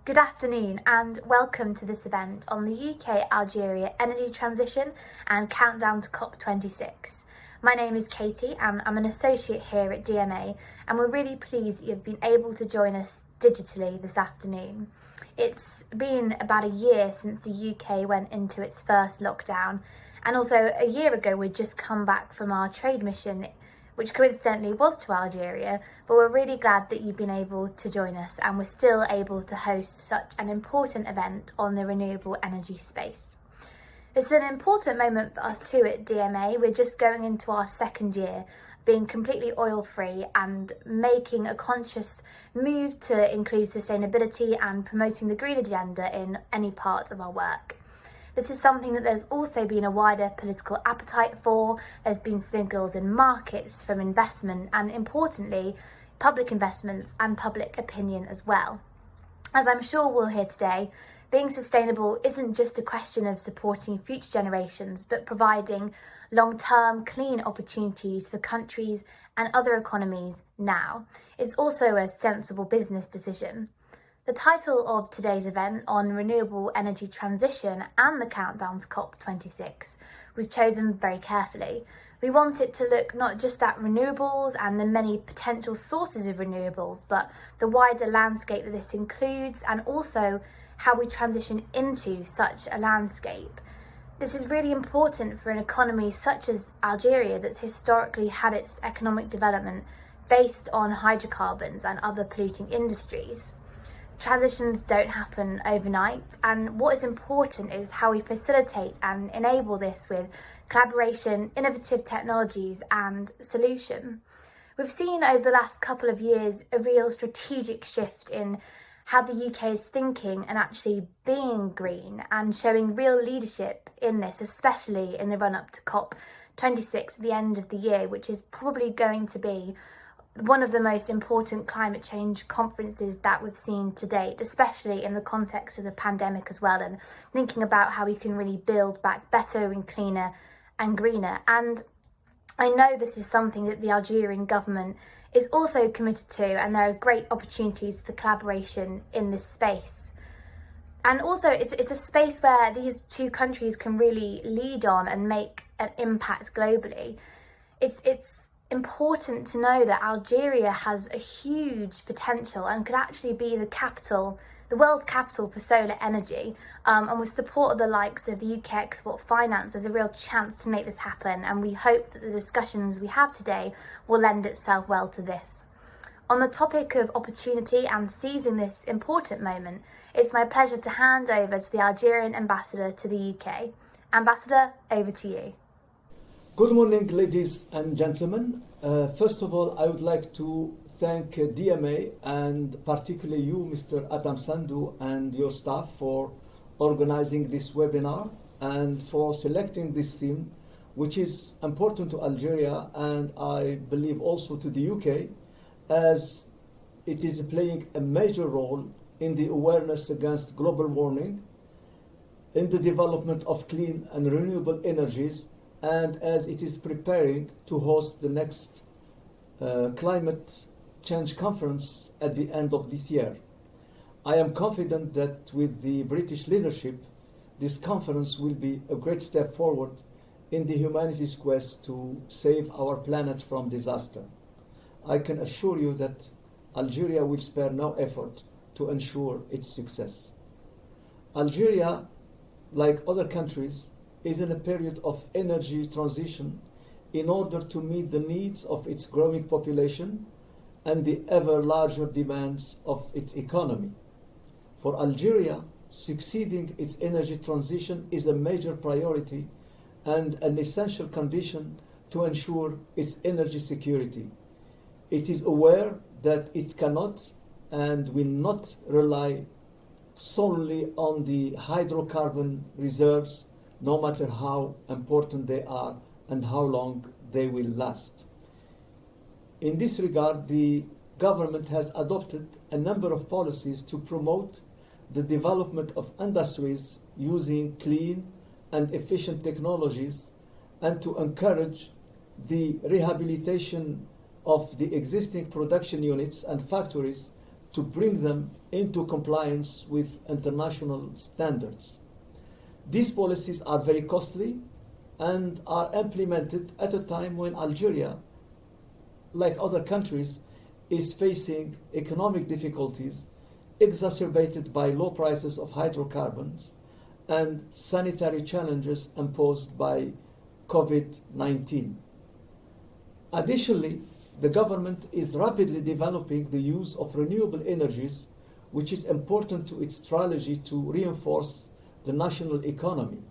Good afternoon and welcome to this event on the UK-Algeria energy transition and countdown to COP26. My name is Katie and I'm an associate here at DMA, and we're really pleased that you've been able to join us digitally this afternoon. It's been about a year since the UK went into its first lockdown, and also a year ago we'd just come back from our trade mission, which coincidentally was to Algeria, but we're really glad that you've been able to join us and we're still able to host such an important event on the renewable energy space. It's an important moment for us too at DMA. We're just going into our second year, being completely oil-free and making a conscious move to include sustainability and promoting the green agenda in any part of our work. This is something that there's also been a wider political appetite for. There's been signals in markets from investment and, importantly, public investments and public opinion as well. As I'm sure we'll hear today, being sustainable isn't just a question of supporting future generations, but providing long-term clean opportunities for countries and other economies now. It's also a sensible business decision. The title of today's event on renewable energy transition and the countdown to COP26 was chosen very carefully. We want it to look not just at renewables and the many potential sources of renewables, but the wider landscape that this includes, and also how we transition into such a landscape. This is really important for an economy such as Algeria that's historically had its economic development based on hydrocarbons and other polluting industries. Transitions don't happen overnight, and what is important is how we facilitate and enable this with collaboration, innovative technologies and solution. We've seen over the last couple of years a real strategic shift in how the UK is thinking and actually being green, and showing real leadership in this, especially in the run-up to COP26 at the end of the year, which is probably going to be one of the most important climate change conferences that we've seen to date, especially in the context of the pandemic as well, and thinking about how we can really build back better and cleaner and greener. And I know this is something that the Algerian government is also committed to, and there are great opportunities for collaboration in this space. And also it's a space where these two countries can really lead on and make an impact globally. It's important to know that Algeria has a huge potential and could actually be the world capital for solar energy, and with support of the likes of the UK Export Finance, there's a real chance to make this happen, and we hope that the discussions we have today will lend itself well to this. On the topic of opportunity and seizing this important moment, it's my pleasure to hand over to the Algerian Ambassador to the UK. Ambassador, over to you. Good morning, ladies and gentlemen. First of all, I would like to thank DMA and particularly you, Mr. Adam Sandu, and your staff for organizing this webinar and for selecting this theme, which is important to Algeria and I believe also to the UK, as it is playing a major role in the awareness against global warming, in the development of clean and renewable energies, and as it is preparing to host the next climate change conference at the end of this year. I am confident that with the British leadership, this conference will be a great step forward in the humanity's quest to save our planet from disaster. I can assure you that Algeria will spare no effort to ensure its success. Algeria, like other countries, is in a period of energy transition in order to meet the needs of its growing population and the ever larger demands of its economy. For Algeria, succeeding its energy transition is a major priority and an essential condition to ensure its energy security. It is aware that it cannot and will not rely solely on the hydrocarbon reserves, no matter how important they are and how long they will last. In this regard, the government has adopted a number of policies to promote the development of industries using clean and efficient technologies and to encourage the rehabilitation of the existing production units and factories to bring them into compliance with international standards. These policies are very costly and are implemented at a time when Algeria, like other countries, is facing economic difficulties exacerbated by low prices of hydrocarbons and sanitary challenges imposed by COVID-19. Additionally, the government is rapidly developing the use of renewable energies, which is important to its strategy to reinforce the national economy.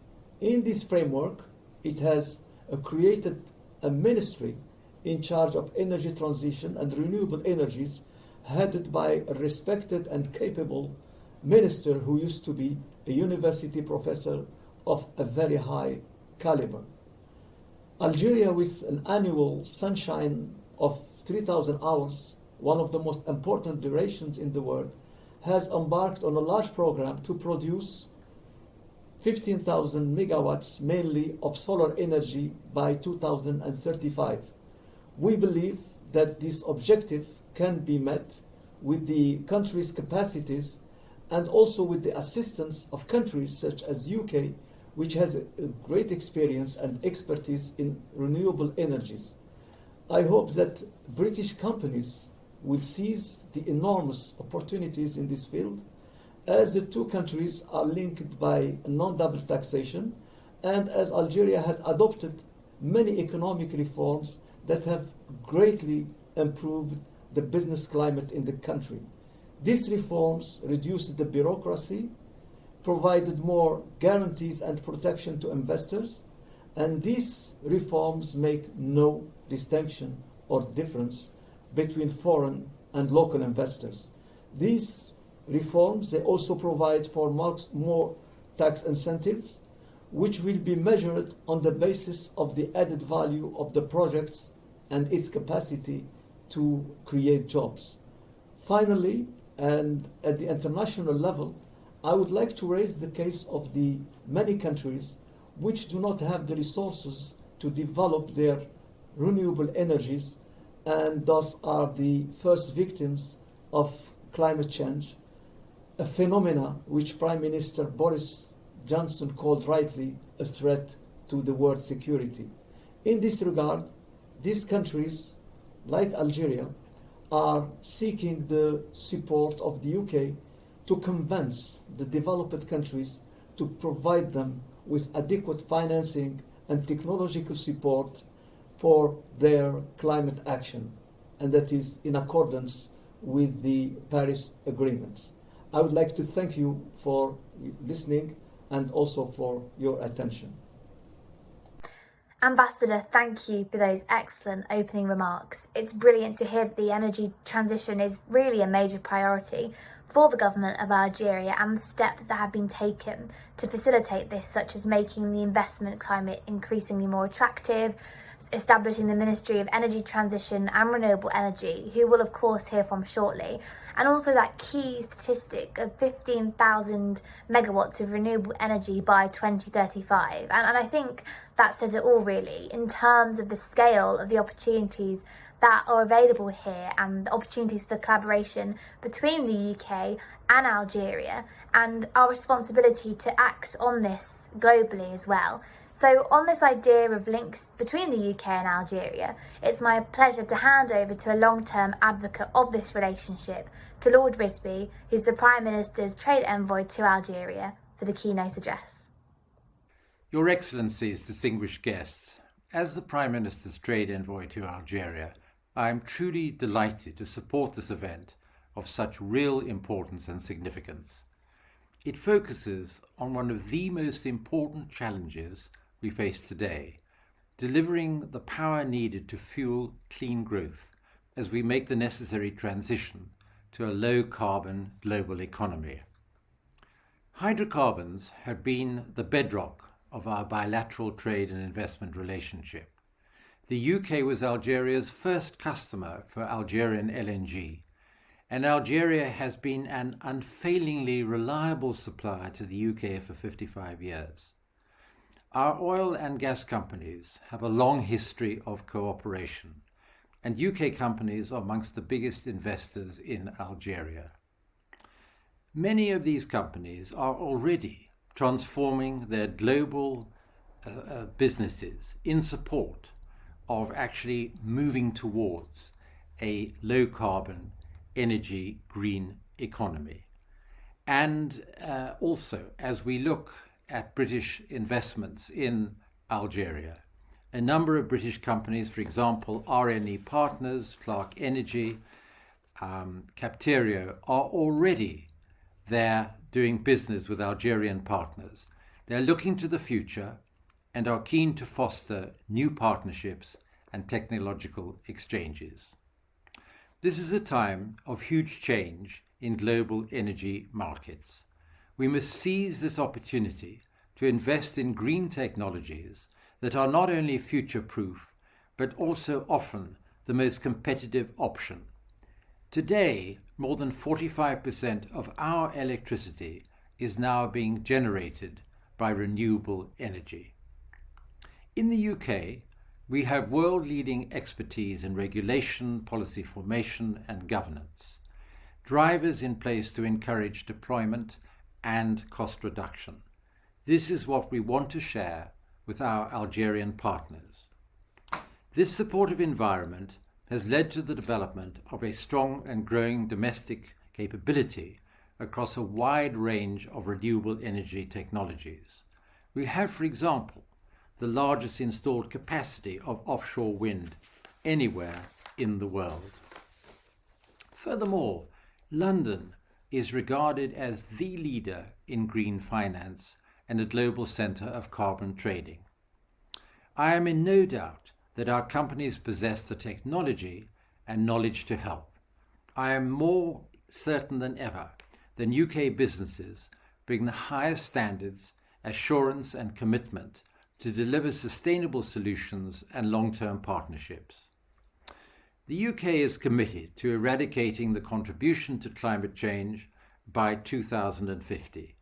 In this framework, it has created a ministry in charge of energy transition and renewable energies, headed by a respected and capable minister who used to be a university professor of a very high caliber. Algeria, with an annual sunshine of 3,000 hours, one of the most important durations in the world, has embarked on a large program to produce 15,000 megawatts, mainly of solar energy, by 2035. We believe that this objective can be met with the country's capacities and also with the assistance of countries such as UK, which has a great experience and expertise in renewable energies. I hope that British companies will seize the enormous opportunities in this field, as the two countries are linked by non-double taxation, and as Algeria has adopted many economic reforms that have greatly improved the business climate in the country. These reforms reduced the bureaucracy, provided more guarantees and protection to investors, and these reforms make no distinction or difference between foreign and local investors. These reforms, they also provide for more tax incentives, which will be measured on the basis of the added value of the projects and its capacity to create jobs. Finally, and at the international level, I would like to raise the case of the many countries which do not have the resources to develop their renewable energies and thus are the first victims of climate change, a phenomena which Prime Minister Boris Johnson called rightly a threat to the world security. In this regard, these countries, like Algeria, are seeking the support of the UK to convince the developed countries to provide them with adequate financing and technological support for their climate action, and that is in accordance with the Paris agreements. I would like to thank you for listening and also for your attention. Ambassador, thank you for those excellent opening remarks. It's brilliant to hear that the energy transition is really a major priority for the government of Algeria, and the steps that have been taken to facilitate this, such as making the investment climate increasingly more attractive, establishing the Ministry of Energy Transition and Renewable Energy, who we'll of course hear from shortly, and also that key statistic of 15,000 megawatts of renewable energy by 2035. And I think that says it all, really, in terms of the scale of the opportunities that are available here and the opportunities for collaboration between the UK and Algeria, and our responsibility to act on this globally as well. So on this idea of links between the UK and Algeria, it's my pleasure to hand over to a long-term advocate of this relationship, to Lord Risby, who's the Prime Minister's Trade Envoy to Algeria, for the keynote address. Your Excellencies, distinguished guests, as the Prime Minister's Trade Envoy to Algeria, I am truly delighted to support this event of such real importance and significance. It focuses on one of the most important challenges we face today, delivering the power needed to fuel clean growth as we make the necessary transition to a low-carbon global economy. Hydrocarbons have been the bedrock of our bilateral trade and investment relationship. The UK was Algeria's first customer for Algerian LNG, and Algeria has been an unfailingly reliable supplier to the UK for 55 years. Our oil and gas companies have a long history of cooperation, and UK companies are amongst the biggest investors in Algeria. Many of these companies are already transforming their global businesses in support of actually moving towards a low-carbon energy green economy. And also, as we look at British investments in Algeria, a number of British companies, for example, RNE Partners, Clark Energy, Capterio, are already there doing business with Algerian partners. They're looking to the future and are keen to foster new partnerships and technological exchanges. This is a time of huge change in global energy markets. We must seize this opportunity to invest in green technologies that are not only future-proof, but also often the most competitive option. Today, more than 45% of our electricity is now being generated by renewable energy. In the UK, we have world-leading expertise in regulation, policy formation, and governance, drivers in place to encourage deployment and cost reduction. This is what we want to share with our Algerian partners. This supportive environment has led to the development of a strong and growing domestic capability across a wide range of renewable energy technologies. We have, for example, the largest installed capacity of offshore wind anywhere in the world. Furthermore, London is regarded as the leader in green finance and a global centre of carbon trading. I am in no doubt that our companies possess the technology and knowledge to help. I am more certain than ever that UK businesses bring the highest standards, assurance and commitment to deliver sustainable solutions and long-term partnerships. The UK is committed to eradicating the contribution to climate change by 2050.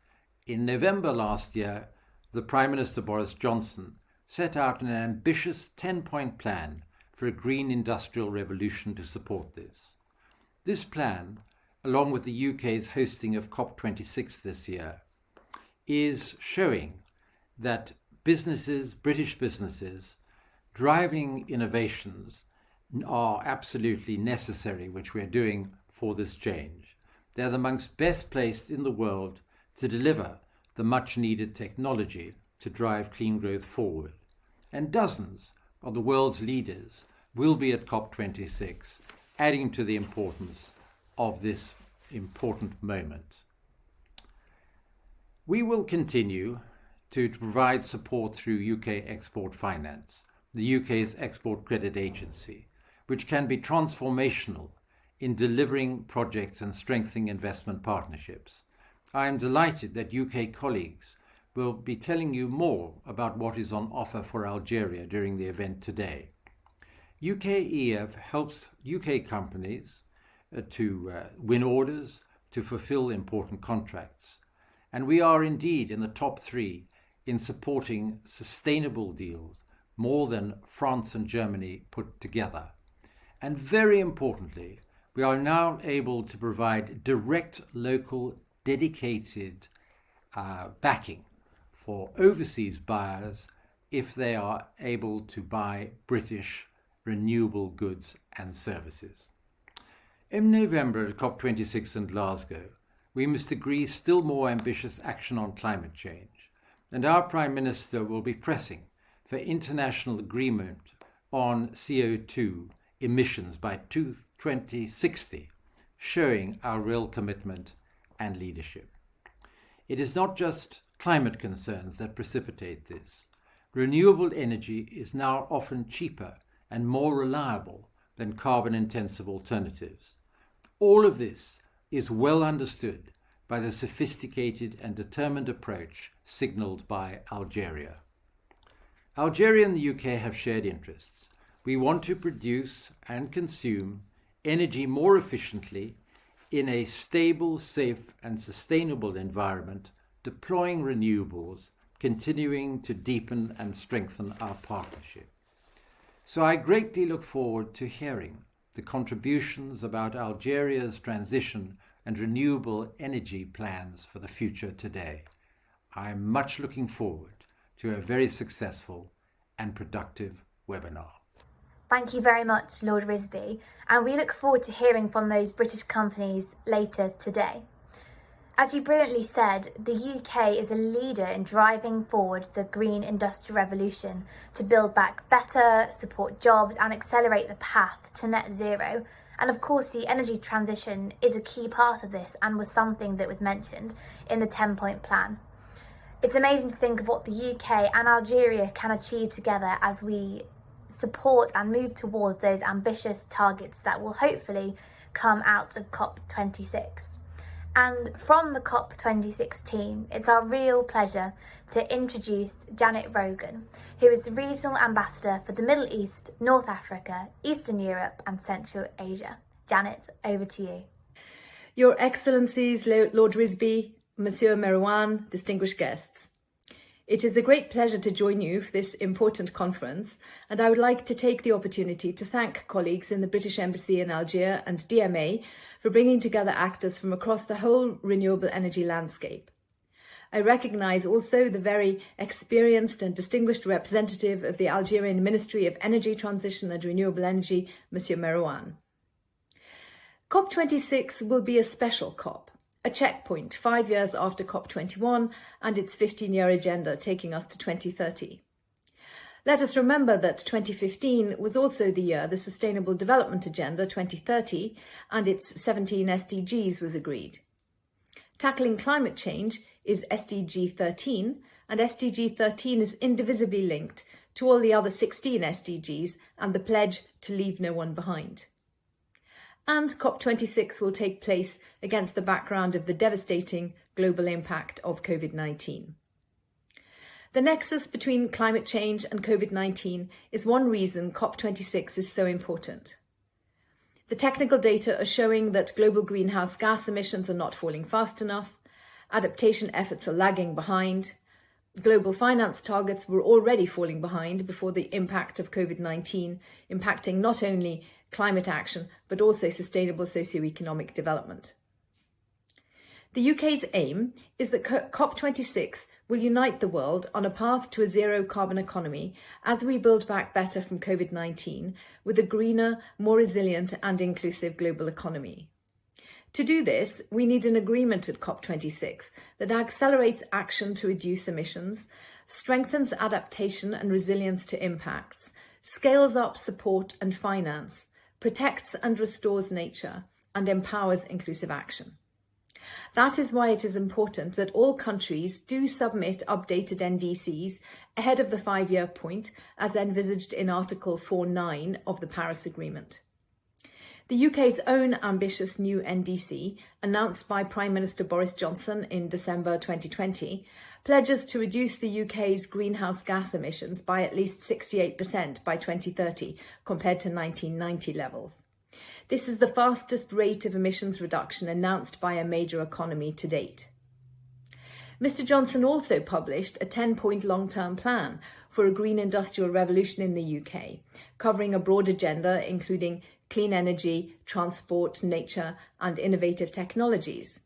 In November last year, the Prime Minister Boris Johnson set out an ambitious 10-point plan for a green industrial revolution to support this. This plan, along with the UK's hosting of COP26 this year, is showing that businesses, British businesses, driving innovations are absolutely necessary, which we're doing for this change. They're amongst best placed in the world to deliver the much needed technology to drive clean growth forward. And dozens of the world's leaders will be at COP26, adding to the importance of this important moment. We will continue to provide support through UK Export Finance, the UK's export credit agency, which can be transformational in delivering projects and strengthening investment partnerships. I am delighted that UK colleagues will be telling you more about what is on offer for Algeria during the event today. UK-EF helps UK companies to win orders, to fulfill important contracts. And we are indeed in the top 3 in supporting sustainable deals, more than France and Germany put together. And very importantly, we are now able to provide direct local dedicated backing for overseas buyers if they are able to buy British renewable goods and services. In November at COP26 in Glasgow, we must agree still more ambitious action on climate change, and our Prime Minister will be pressing for international agreement on CO2 emissions by 2060, showing our real commitment and leadership. It is not just climate concerns that precipitate this. Renewable energy is now often cheaper and more reliable than carbon-intensive alternatives. All of this is well understood by the sophisticated and determined approach signalled by Algeria. Algeria and the UK have shared interests. We want to produce and consume energy more efficiently in a stable, safe and sustainable environment, deploying renewables, continuing to deepen and strengthen our partnership. So I greatly look forward to hearing the contributions about Algeria's transition and renewable energy plans for the future today. I'm much looking forward to a very successful and productive webinar. Thank you very much, Lord Risby, and we look forward to hearing from those British companies later today. As you brilliantly said, the UK is a leader in driving forward the green industrial revolution to build back better, support jobs and accelerate the path to net zero. And of course, the energy transition is a key part of this and was something that was mentioned in the 10-point plan. It's amazing to think of what the UK and Algeria can achieve together as we support and move towards those ambitious targets that will hopefully come out of COP26. And from the COP26 team, it's our real pleasure to introduce Janet Rogan, who is the Regional Ambassador for the Middle East, North Africa, Eastern Europe and Central Asia. Janet, over to you. Your Excellencies, Lord Risby, Monsieur Merouane, distinguished guests. It is a great pleasure to join you for this important conference, and I would like to take the opportunity to thank colleagues in the British Embassy in Algiers and DMA for bringing together actors from across the whole renewable energy landscape. I recognise also the very experienced and distinguished representative of the Algerian Ministry of Energy Transition and Renewable Energy, Monsieur Merouane. COP26 will be a special COP, a checkpoint 5 years after COP21 and its 15-year agenda taking us to 2030. Let us remember that 2015 was also the year the Sustainable Development Agenda 2030 and its 17 SDGs was agreed. Tackling climate change is SDG 13, and SDG 13 is indivisibly linked to all the other 16 SDGs and the pledge to leave no one behind. And COP26 will take place against the background of the devastating global impact of COVID-19. The nexus between climate change and COVID-19 is one reason COP26 is so important. The technical data are showing that global greenhouse gas emissions are not falling fast enough, adaptation efforts are lagging behind, global finance targets were already falling behind before the impact of COVID-19, impacting not only climate action but also sustainable socio-economic development. The UK's aim is that COP26 will unite the world on a path to a zero carbon economy as we build back better from COVID-19 with a greener, more resilient and inclusive global economy. To do this, we need an agreement at COP26 that accelerates action to reduce emissions, strengthens adaptation and resilience to impacts, scales up support and finance, protects and restores nature, and empowers inclusive action. That is why it is important that all countries do submit updated NDCs ahead of the 5-year point, as envisaged in Article 4.9 of the Paris Agreement. The UK's own ambitious new NDC, announced by Prime Minister Boris Johnson in December 2020, pledges to reduce the UK's greenhouse gas emissions by at least 68% by 2030 compared to 1990 levels. This is the fastest rate of emissions reduction announced by a major economy to date. Mr Johnson also published a 10-point long-term plan for a green industrial revolution in the UK, covering a broad agenda including clean energy, transport, nature and innovative technologies.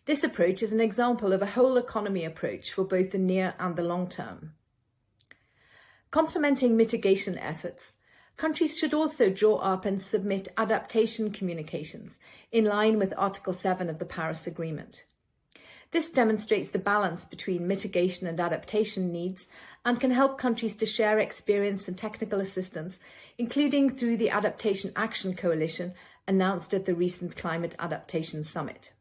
This approach is an example of a whole economy approach for both the near and the long term. Complementing mitigation efforts, countries should also draw up and submit adaptation communications in line with Article 7 of the Paris Agreement. This demonstrates the balance between mitigation and adaptation needs and can help countries to share experience and technical assistance, including through the Adaptation Action Coalition announced at the recent Climate Adaptation Summit.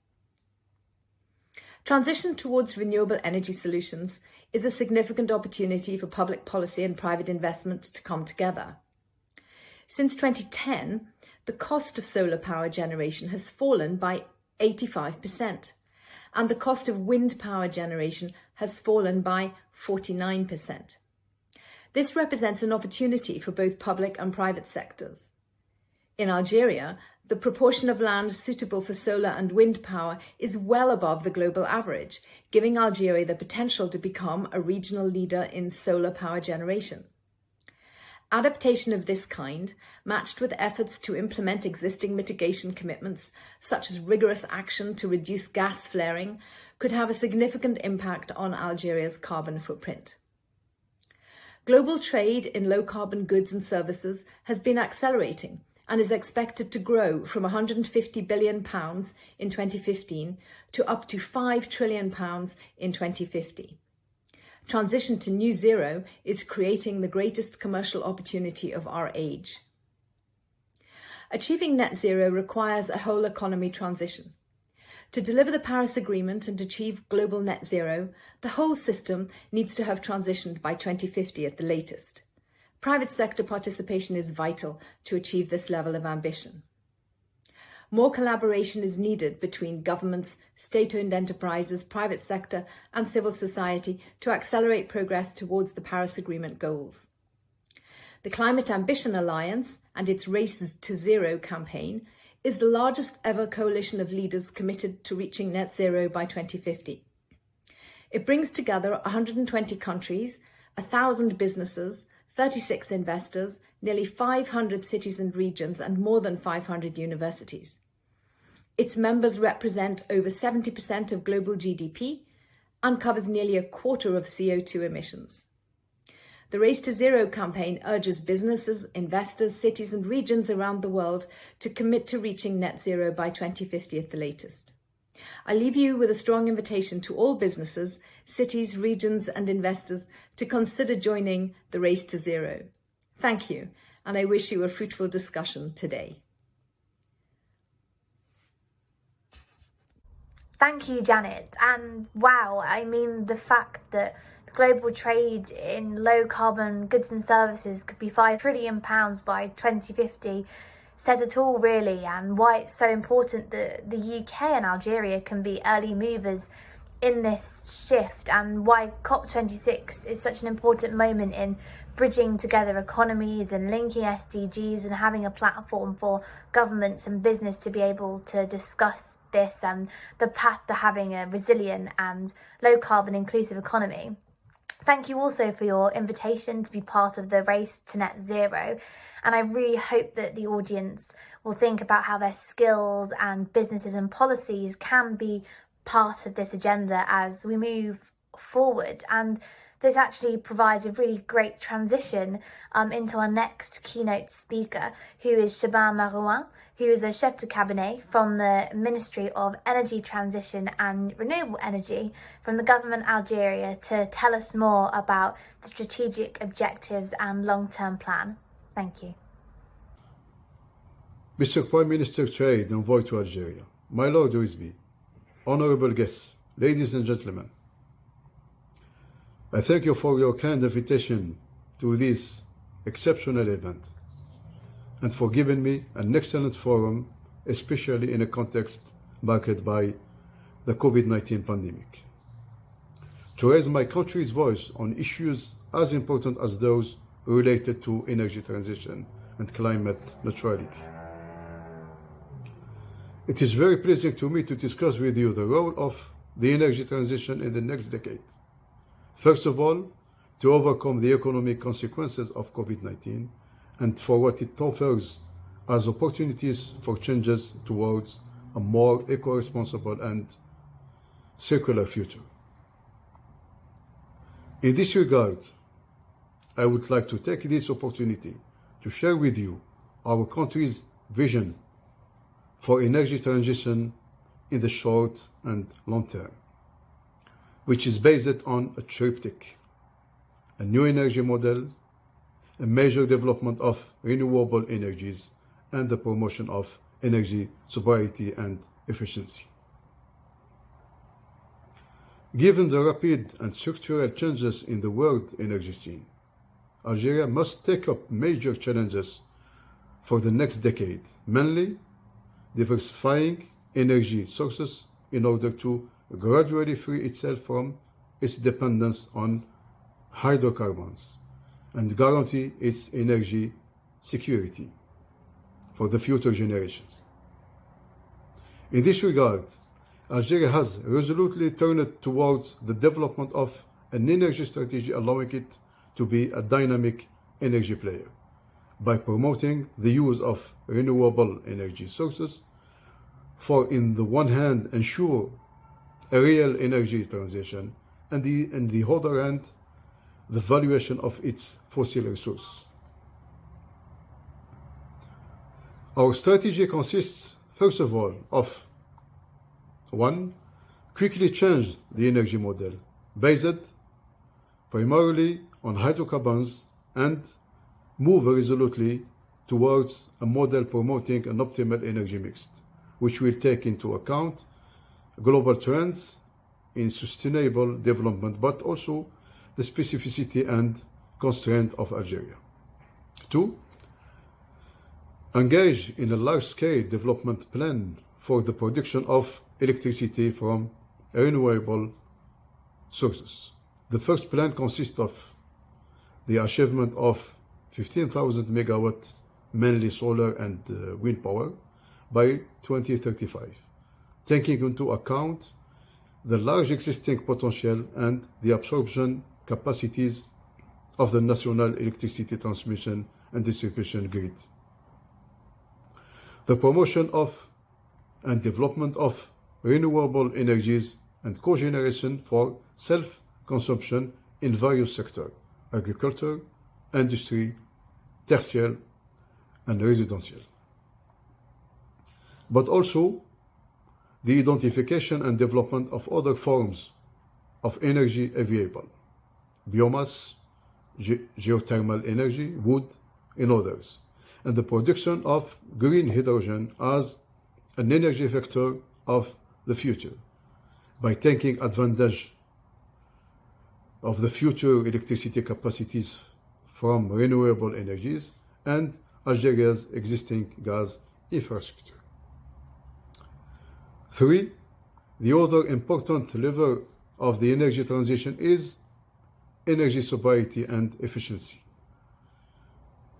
Transition towards renewable energy solutions is a significant opportunity for public policy and private investment to come together. Since 2010, the cost of solar power generation has fallen by 85%, and the cost of wind power generation has fallen by 49%. This represents an opportunity for both public and private sectors. In Algeria, the proportion of land suitable for solar and wind power is well above the global average, giving Algeria the potential to become a regional leader in solar power generation. Adaptation of this kind, matched with efforts to implement existing mitigation commitments, such as rigorous action to reduce gas flaring, could have a significant impact on Algeria's carbon footprint. Global trade in low-carbon goods and services has been accelerating and is expected to grow from £150 billion in 2015 to up to £5 trillion in 2050. Transition to new zero is creating the greatest commercial opportunity of our age. Achieving net zero requires a whole economy transition. To deliver the Paris Agreement and achieve global net zero, the whole system needs to have transitioned by 2050 at the latest. Private sector participation is vital to achieve this level of ambition. More collaboration is needed between governments, state-owned enterprises, private sector and civil society to accelerate progress towards the Paris Agreement goals. The Climate Ambition Alliance and its Race to Zero campaign is the largest ever coalition of leaders committed to reaching net zero by 2050. It brings together 120 countries, 1,000 businesses, 36 investors, nearly 500 cities and regions, and more than 500 universities. Its members represent over 70% of global GDP and covers nearly a quarter of CO2 emissions. The Race to Zero campaign urges businesses, investors, cities and regions around the world to commit to reaching net zero by 2050 at the latest. I leave you with a strong invitation to all businesses, cities, regions and investors to consider joining the Race to Zero. Thank you, and I wish you a fruitful discussion today. Thank you, Janet. And wow, I mean, the fact that global trade in low carbon goods and services could be £5 trillion by 2050 says it all, really, and why it's so important that the UK and Algeria can be early movers in this shift, and why COP26 is such an important moment in bridging together economies and linking SDGs and having a platform for governments and business to be able to discuss this and the path to having a resilient and low carbon inclusive economy. Thank you also for your invitation to be part of the race to net zero, and I really hope that the audience will think about how their skills and businesses and policies can be part of this agenda as we move forward. And this actually provides a really great transition into our next keynote speaker, who is Chabane Merouane, who is a chef de cabinet from the Ministry of Energy Transition and Renewable Energy from the government Algeria, to tell us more about the strategic objectives and long-term plan. Thank you. Mr. Prime Minister Trade Envoy to Algeria, my Lord Risby, honorable guests, ladies and gentlemen, I thank you for your kind invitation to this exceptional event and for giving me an excellent forum, especially in a context marked by the COVID-19 pandemic, to raise my country's voice on issues as important as those related to energy transition and climate neutrality. It is very pleasing to me to discuss with you the role of the energy transition in the next decade. First of all, to overcome the economic consequences of COVID-19 and for what it offers as opportunities for changes towards a more eco-responsible and circular future. In this regard, I would like to take this opportunity to share with you our country's vision for energy transition in the short and long term, which is based on a triptych: a new energy model, a major development of renewable energies, and the promotion of energy sobriety and efficiency. Given the rapid and structural changes in the world energy scene, Algeria must take up major challenges for the next decade, mainly diversifying energy sources in order to gradually free itself from its dependence on hydrocarbons and guarantee its energy security for the future generations. In this regard, Algeria has resolutely turned towards the development of an energy strategy allowing it to be a dynamic energy player. by promoting the use of renewable energy sources for, in the one hand, ensure a real energy transition, and in the other hand, the valuation of its fossil resources. Our strategy consists, first of all, of 1. Quickly change the energy model based primarily on hydrocarbons and move resolutely towards a model promoting an optimal energy mix, which will take into account global trends in sustainable development, but also the specificity and constraint of Algeria. 2. Engage in a large-scale development plan for the production of electricity from renewable sources. The first plan consists of the achievement of 15,000 megawatts, mainly solar and wind power, by 2035, taking into account the large existing potential and the absorption capacities of the national electricity transmission and distribution grid. The promotion of and development of renewable energies and cogeneration for self-consumption in various sectors: agriculture, industry, tertiary, and residential. But also the identification and development of other forms of energy available: biomass, geothermal energy, wood, and others, and the production of green hydrogen as an energy vector of the future, by taking advantage of the future electricity capacities from renewable energies and Algeria's existing gas infrastructure. 3. The other important lever of the energy transition is energy sobriety and efficiency.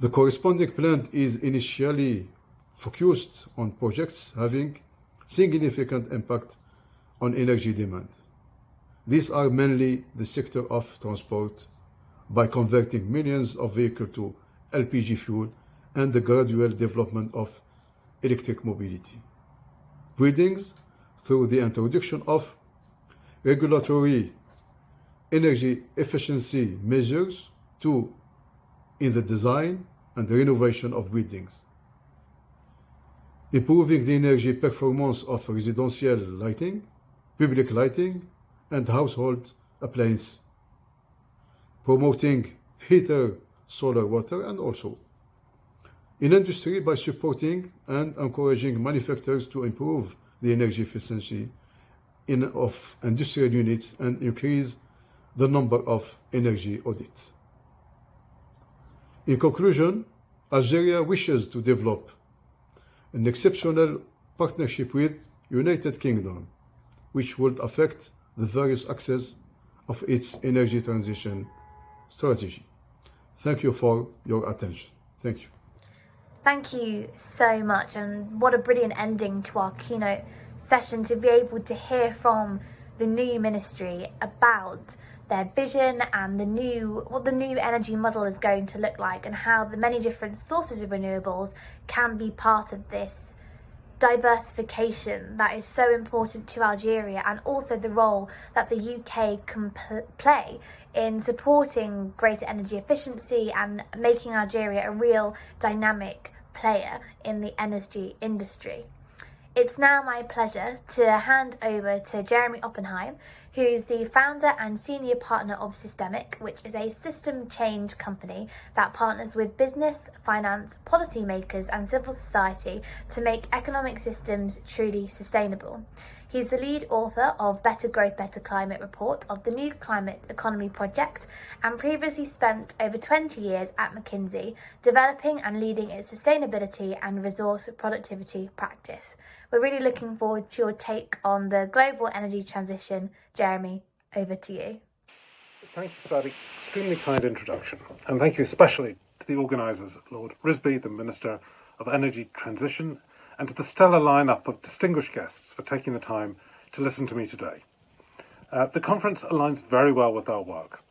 The corresponding plan is initially focused on projects having significant impact on energy demand. These are mainly the sector of transport, by converting millions of vehicles to LPG fuel and the gradual development of electric mobility. Buildings, through the introduction of regulatory energy efficiency measures in the design and renovation of buildings. Improving the energy performance of residential lighting, public lighting, and household appliances. Promoting heater, solar, water, and also in industry by supporting and encouraging manufacturers to improve the energy efficiency of industrial units and increase the number of energy audits. In conclusion, Algeria wishes to develop an exceptional partnership with United Kingdom, which would affect the various axes of its energy transition strategy. Thank you for your attention. Thank you. Thank you so much, and what a brilliant ending to our keynote session, to be able to hear from the new ministry about their vision and what the new energy model is going to look like, and how the many different sources of renewables can be part of this diversification that is so important to Algeria, and also the role that the UK can play in supporting greater energy efficiency and making Algeria a real dynamic player in the energy industry. It's now my pleasure to hand over to Jeremy Oppenheim, who's the founder and senior partner of Systemic, which is a system change company that partners with business, finance, policymakers and civil society to make economic systems truly sustainable. He's the lead author of Better Growth, Better Climate report of the New Climate Economy Project, and previously spent over 20 years at McKinsey developing and leading its sustainability and resource productivity practice. We're really looking forward to your take on the global energy transition. Jeremy, over to you. Thank you for that extremely kind introduction, and thank you especially to the organisers, Lord Risby, the Minister of Energy Transition, and to the stellar lineup of distinguished guests for taking the time to listen to me today. The conference aligns very well with our work.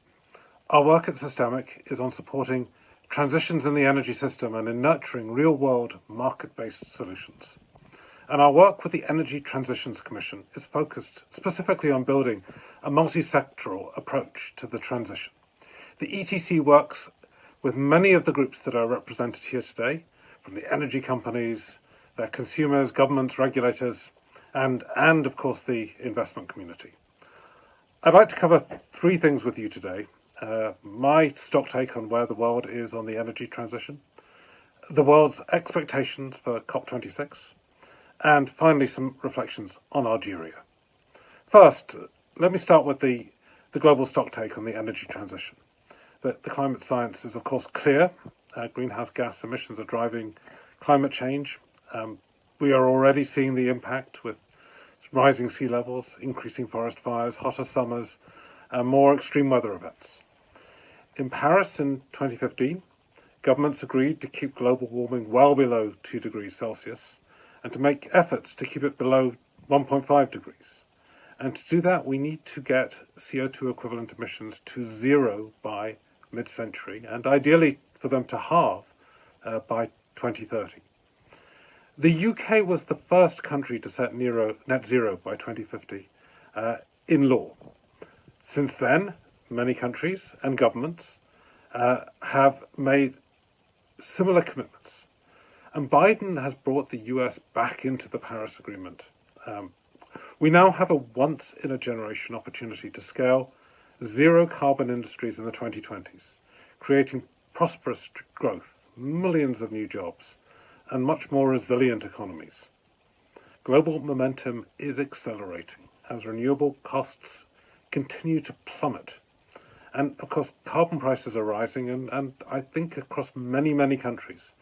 Our work at Systemic is on supporting transitions in the energy system and in nurturing real-world market-based solutions. And our work with the Energy Transitions Commission is focused specifically on building a multi-sectoral approach to the transition. The ETC works with many of the groups that are represented here today, from the energy companies, their consumers, governments, regulators, and of course the investment community. I'd like to cover three things with you today. My stock take on where the world is on the energy transition, the world's expectations for COP26, and finally some reflections on Algeria. First, let me start with the global stock take on the energy transition. The climate science is of course clear. Greenhouse gas emissions are driving climate change. We are already seeing the impact with rising sea levels, increasing forest fires, hotter summers, and more extreme weather events. In Paris in 2015, governments agreed to keep global warming well below 2 degrees Celsius and to make efforts to keep it below 1.5 degrees. And to do that, we need to get CO2 equivalent emissions to zero by mid-century, and ideally for them to halve by 2030. The UK was the first country to set net zero by 2050 in law. Since then, many countries and governments have made similar commitments. And Biden has brought the US back into the Paris Agreement. We now have a once-in-a-generation opportunity to scale zero-carbon industries in the 2020s, creating prosperous growth, millions of new jobs, and much more resilient economies. Global momentum is accelerating as renewable costs continue to plummet. And of course, carbon prices are rising, and I think across many, many countries,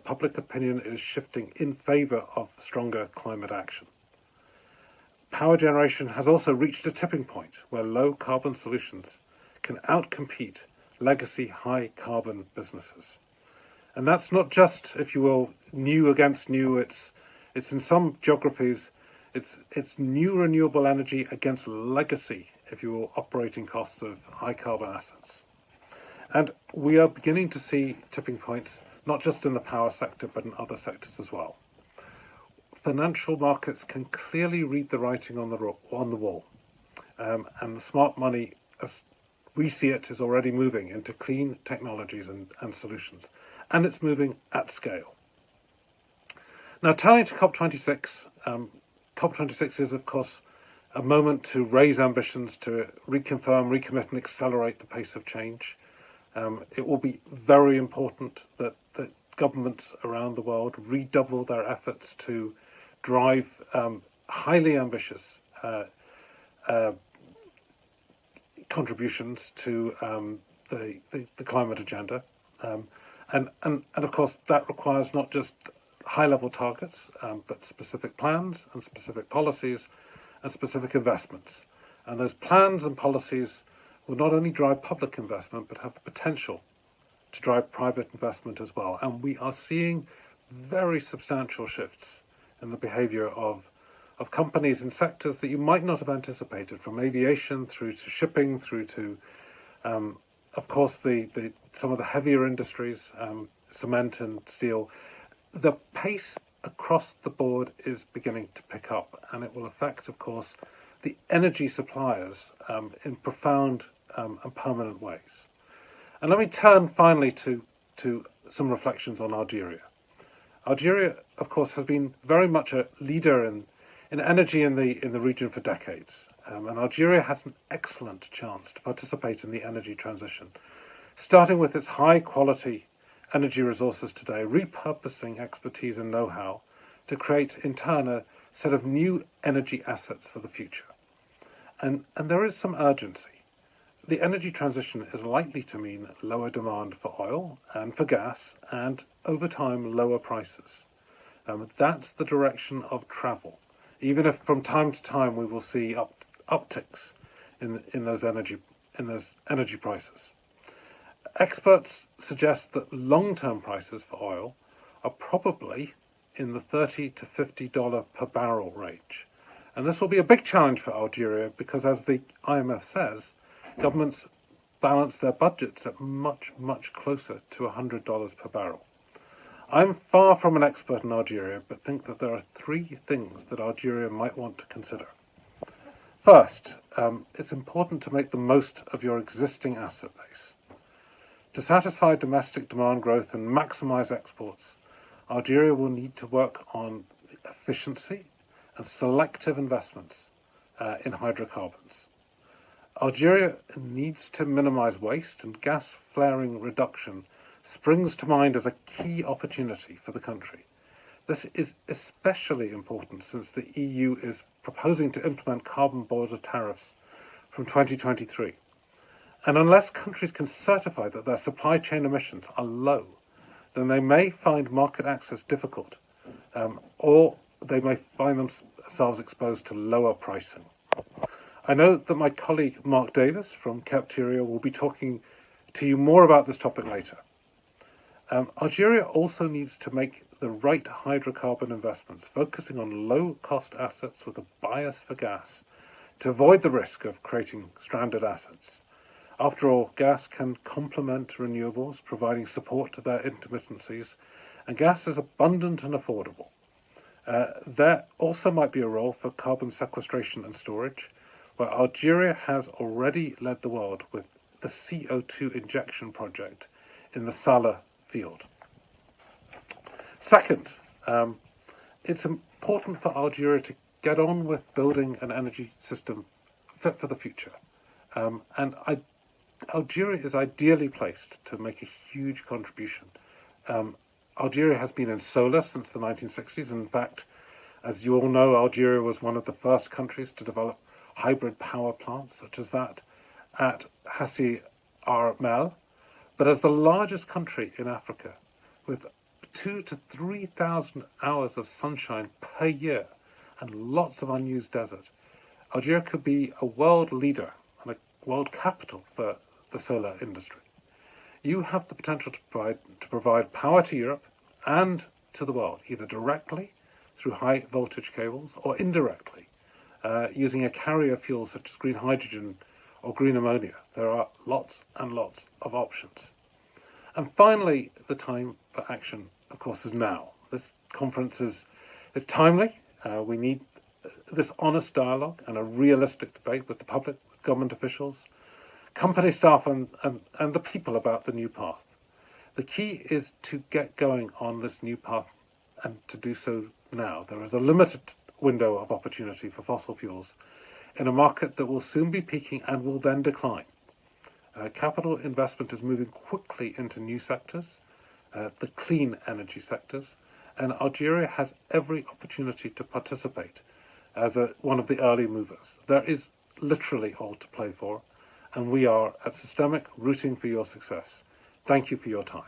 public opinion is shifting in favour of stronger climate action. Power generation has also reached a tipping point where low-carbon solutions can outcompete legacy high-carbon businesses. And that's not just, if you will, new against new. It's in some geographies, it's new renewable energy against legacy, if you will, operating costs of high-carbon assets. And we are beginning to see tipping points, not just in the power sector, but in other sectors as well. Financial markets can clearly read the writing on the wall. And the smart money, as we see it, is already moving into clean technologies and solutions. And it's moving at scale. Now, turning to COP26, COP26 is, of course, a moment to raise ambitions, to reconfirm, recommit, and accelerate the pace of change. It will be very important that governments around the world redouble their efforts to drive highly ambitious contributions to the climate agenda. And of course, that requires not just high-level targets, but specific plans and specific policies and specific investments. And those plans and policies will not only drive public investment, but have the potential to drive private investment as well. And we are seeing very substantial shifts in the behavior of companies in sectors that you might not have anticipated, from aviation through to shipping, through to, of course, some of the heavier industries, cement and steel. The pace across the board is beginning to pick up, and it will affect, of course, the energy suppliers in profound and permanent ways. And let me turn finally to some reflections on Algeria. Algeria, of course, has been very much a leader in energy in the region for decades. And Algeria has an excellent chance to participate in the energy transition, starting with its high-quality energy resources today, repurposing expertise and know-how to create, in turn, a set of new energy assets for the future. And there is some urgency. The energy transition is likely to mean lower demand for oil and for gas, and over time, lower prices. That's the direction of travel, even if from time to time we will see upticks in those energy prices. Experts suggest that long-term prices for oil are probably in the $30 to $50 per barrel range. And this will be a big challenge for Algeria because, as the IMF says, governments balance their budgets at much, much closer to $100 per barrel. I'm far from an expert in Algeria, but think that there are three things that Algeria might want to consider. First, it's important to make the most of your existing asset base. To satisfy domestic demand growth and maximize exports, Algeria will need to work on efficiency and selective investments in hydrocarbons. Algeria needs to minimize waste, and gas flaring reduction springs to mind as a key opportunity for the country. This is especially important since the EU is proposing to implement carbon border tariffs from 2023. And unless countries can certify that their supply chain emissions are low, then they may find market access difficult, or they may find themselves exposed to lower pricing. I know that my colleague Mark Davis from Capteria will be talking to you more about this topic later. Algeria also needs to make the right hydrocarbon investments, focusing on low-cost assets with a bias for gas, to avoid the risk of creating stranded assets. After all, gas can complement renewables, providing support to their intermittencies, and gas is abundant and affordable. There also might be a role for carbon sequestration and storage, where Algeria has already led the world with the CO2 injection project in the Salah field. Second, it's important for Algeria to get on with building an energy system fit for the future. Algeria is ideally placed to make a huge contribution. Algeria has been in solar since the 1960s. In fact, as you all know, Algeria was one of the first countries to develop hybrid power plants, such as that at Hassi Armel. But as the largest country in Africa, with 2,000 to 3,000 hours of sunshine per year and lots of unused desert, Algeria could be a world leader and a world capital for the solar industry. You have the potential to provide power to Europe and to the world, either directly through high voltage cables or indirectly using a carrier fuel such as green hydrogen or green ammonia. There are lots and lots of options. And finally, the time for action, of course, is now. This conference is timely. We need this honest dialogue and a realistic debate with the public, with government officials, company staff and the people about the new path. The key is to get going on this new path and to do so now. There is a limited window of opportunity for fossil fuels in a market that will soon be peaking and will then decline. Capital investment is moving quickly into new sectors, the clean energy sectors, and Algeria has every opportunity to participate as one of the early movers. There is literally all to play for, and we are at Systemic rooting for your success. Thank you for your time.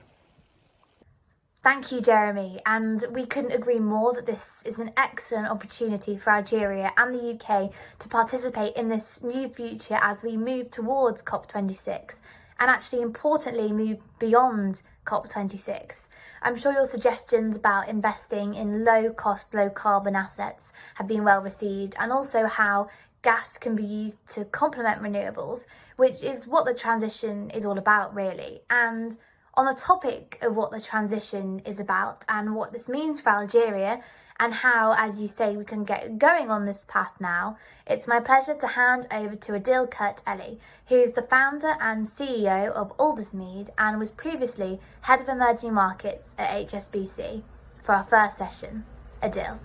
Thank you, Jeremy, and we couldn't agree more that this is an excellent opportunity for Algeria and the UK to participate in this new future as we move towards COP26 and actually importantly move beyond COP26. I'm sure your suggestions about investing in low-cost, low-carbon assets have been well received, and also how gas can be used to complement renewables, which is what the transition is all about, really. And on the topic of what the transition is about and what this means for Algeria and how, as you say, we can get going on this path now, it's my pleasure to hand over to Adil Kurt-Eli, who is the founder and CEO of Aldersmead and was previously Head of Emerging Markets at HSBC, for our first session. Adil.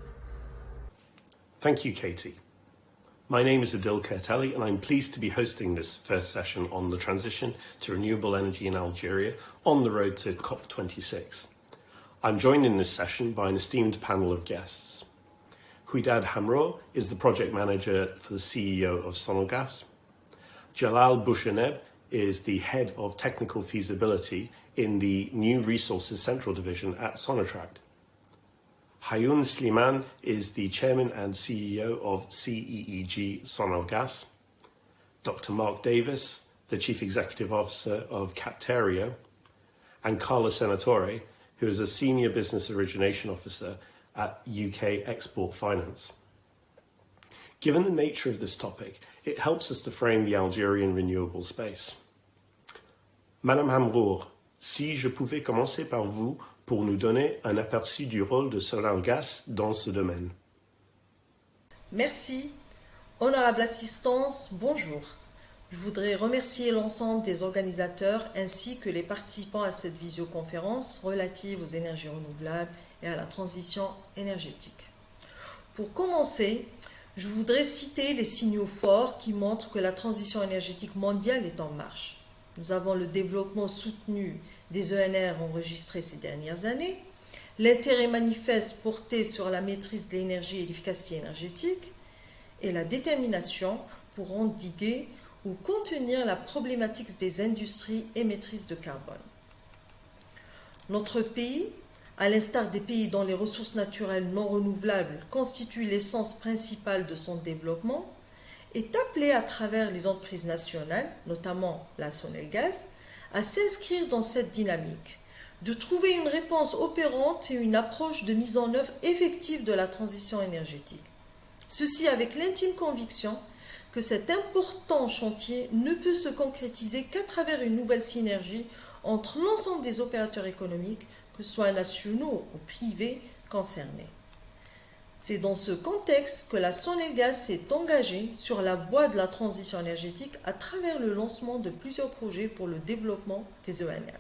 Thank you, Katie. My name is Adil Kurt-Eli, and I'm pleased to be hosting this first session on the transition to renewable energy in Algeria on the road to COP26. I'm joined in this session by an esteemed panel of guests. Huidad Hamro is the project manager for the CEO of Sonelgas. Jalal Boucheneb is the head of technical feasibility in the New Resources Central Division at Sonatrach. Hayoun Slimane is the chairman and CEO of CEEG Sonelgas. Dr. Mark Davis, the chief executive officer of Capteria, and Carla Senatore, who is a senior business origination officer at UK Export Finance. Given the nature of this topic, it helps us to frame the Algerian renewable space. Madame Hamrour, si je pouvais commencer par vous pour nous donner un aperçu du rôle de Sonalgas dans ce domaine. Merci. Honorable assistance, bonjour. Je voudrais remercier l'ensemble des organisateurs ainsi que les participants à cette visioconférence relative aux énergies renouvelables et à la transition énergétique. Pour commencer, je voudrais citer les signaux forts qui montrent que la transition énergétique mondiale est en marche. Nous avons le développement soutenu des ENR enregistrés ces dernières années, l'intérêt manifeste porté sur la maîtrise de l'énergie et l'efficacité énergétique, et la détermination pour endiguer ou contenir la problématique des industries émettrices de carbone. Notre pays, à l'instar des pays dont les ressources naturelles non renouvelables constituent l'essence principale de son développement, est appelé à travers les entreprises nationales, notamment la Sonelgaz, à s'inscrire dans cette dynamique, de trouver une réponse opérante et une approche de mise en œuvre effective de la transition énergétique. Ceci avec l'intime conviction que cet important chantier ne peut se concrétiser qu'à travers une nouvelle synergie entre l'ensemble des opérateurs économiques, que ce soit nationaux ou privés, concernés. C'est dans ce contexte que la Sonelgaz s'est engagée sur la voie de la transition énergétique à travers le lancement de plusieurs projets pour le développement des ENR.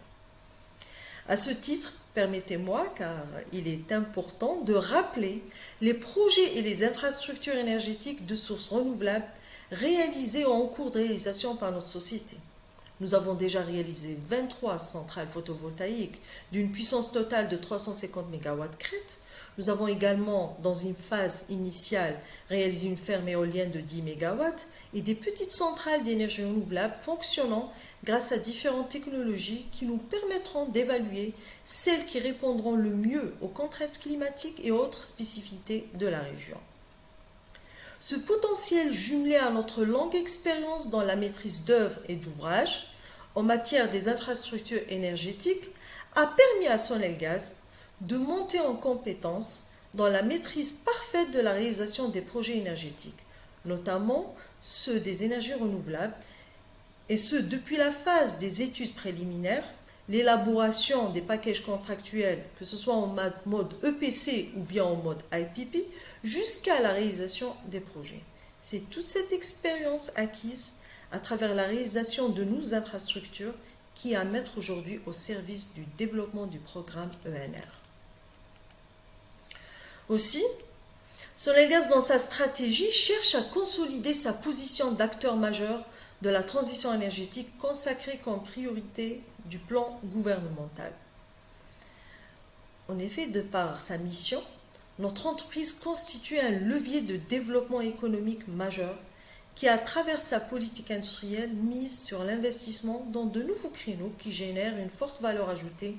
À ce titre, permettez-moi, car il est important, de rappeler les projets et les infrastructures énergétiques de sources renouvelables réalisés ou en cours de réalisation par notre société. Nous avons déjà réalisé 23 centrales photovoltaïques d'une puissance totale de 350 MW crête. Nous avons également, dans une phase initiale, réalisé une ferme éolienne de 10 MW et des petites centrales d'énergie renouvelable fonctionnant grâce à différentes technologies qui nous permettront d'évaluer celles qui répondront le mieux aux contraintes climatiques et autres spécificités de la région. Ce potentiel jumelé à notre longue expérience dans la maîtrise d'œuvre et d'ouvrage en matière des infrastructures énergétiques a permis à Sonelgaz de monter en compétence dans la maîtrise parfaite de la réalisation des projets énergétiques, notamment ceux des énergies renouvelables, et ce depuis la phase des études préliminaires, l'élaboration des packages contractuels, que ce soit en mode EPC ou bien en mode IPP, jusqu'à la réalisation des projets. C'est toute cette expérience acquise à travers la réalisation de nos infrastructures qui est à mettre aujourd'hui au service du développement du programme ENR. Aussi, Sonelgaz, dans sa stratégie, cherche à consolider sa position d'acteur majeur de la transition énergétique consacrée comme priorité du plan gouvernemental. En effet, de par sa mission, notre entreprise constitue un levier de développement économique majeur qui, à travers sa politique industrielle, mise sur l'investissement dans de nouveaux créneaux qui génèrent une forte valeur ajoutée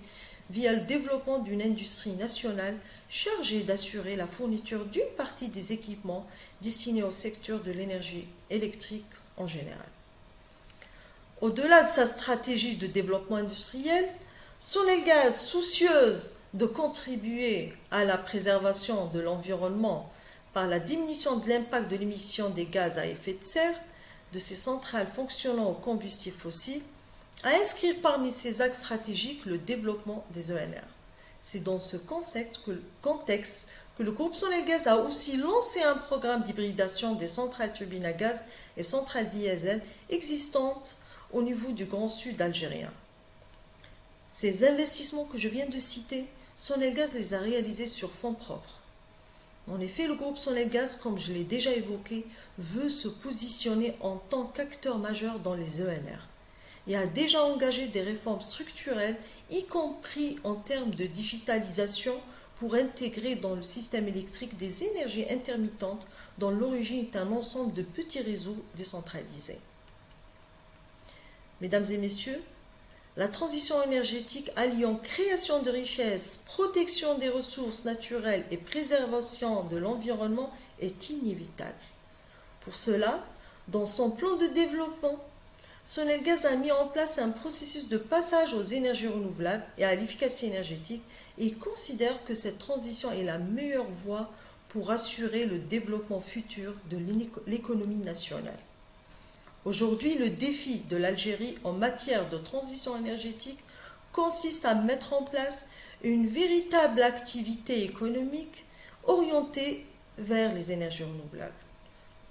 via le développement d'une industrie nationale chargée d'assurer la fourniture d'une partie des équipements destinés au secteur de l'énergie électrique en général. Au-delà de sa stratégie de développement industriel, Sonelgaz, soucieuse de contribuer à la préservation de l'environnement par la diminution de l'impact de l'émission des gaz à effet de serre de ces centrales fonctionnant au combustible fossile, à inscrire parmi ses axes stratégiques le développement des ENR. C'est dans ce contexte que le groupe Sonelgaz a aussi lancé un programme d'hybridation des centrales turbines à gaz et centrales diesel existantes au niveau du Grand Sud algérien. Ces investissements que je viens de citer, Sonelgaz les a réalisés sur fonds propres. En effet, le groupe Sonelgaz, comme je l'ai déjà évoqué, veut se positionner en tant qu'acteur majeur dans les ENR et a déjà engagé des réformes structurelles, y compris en termes de digitalisation, pour intégrer dans le système électrique des énergies intermittentes dont l'origine est un ensemble de petits réseaux décentralisés. Mesdames et messieurs, la transition énergétique alliant création de richesses, protection des ressources naturelles et préservation de l'environnement est inévitable. Pour cela, dans son plan de développement, Sonelgaz a mis en place un processus de passage aux énergies renouvelables et à l'efficacité énergétique et considère que cette transition est la meilleure voie pour assurer le développement futur de l'économie nationale. Aujourd'hui, le défi de l'Algérie en matière de transition énergétique consiste à mettre en place une véritable activité économique orientée vers les énergies renouvelables.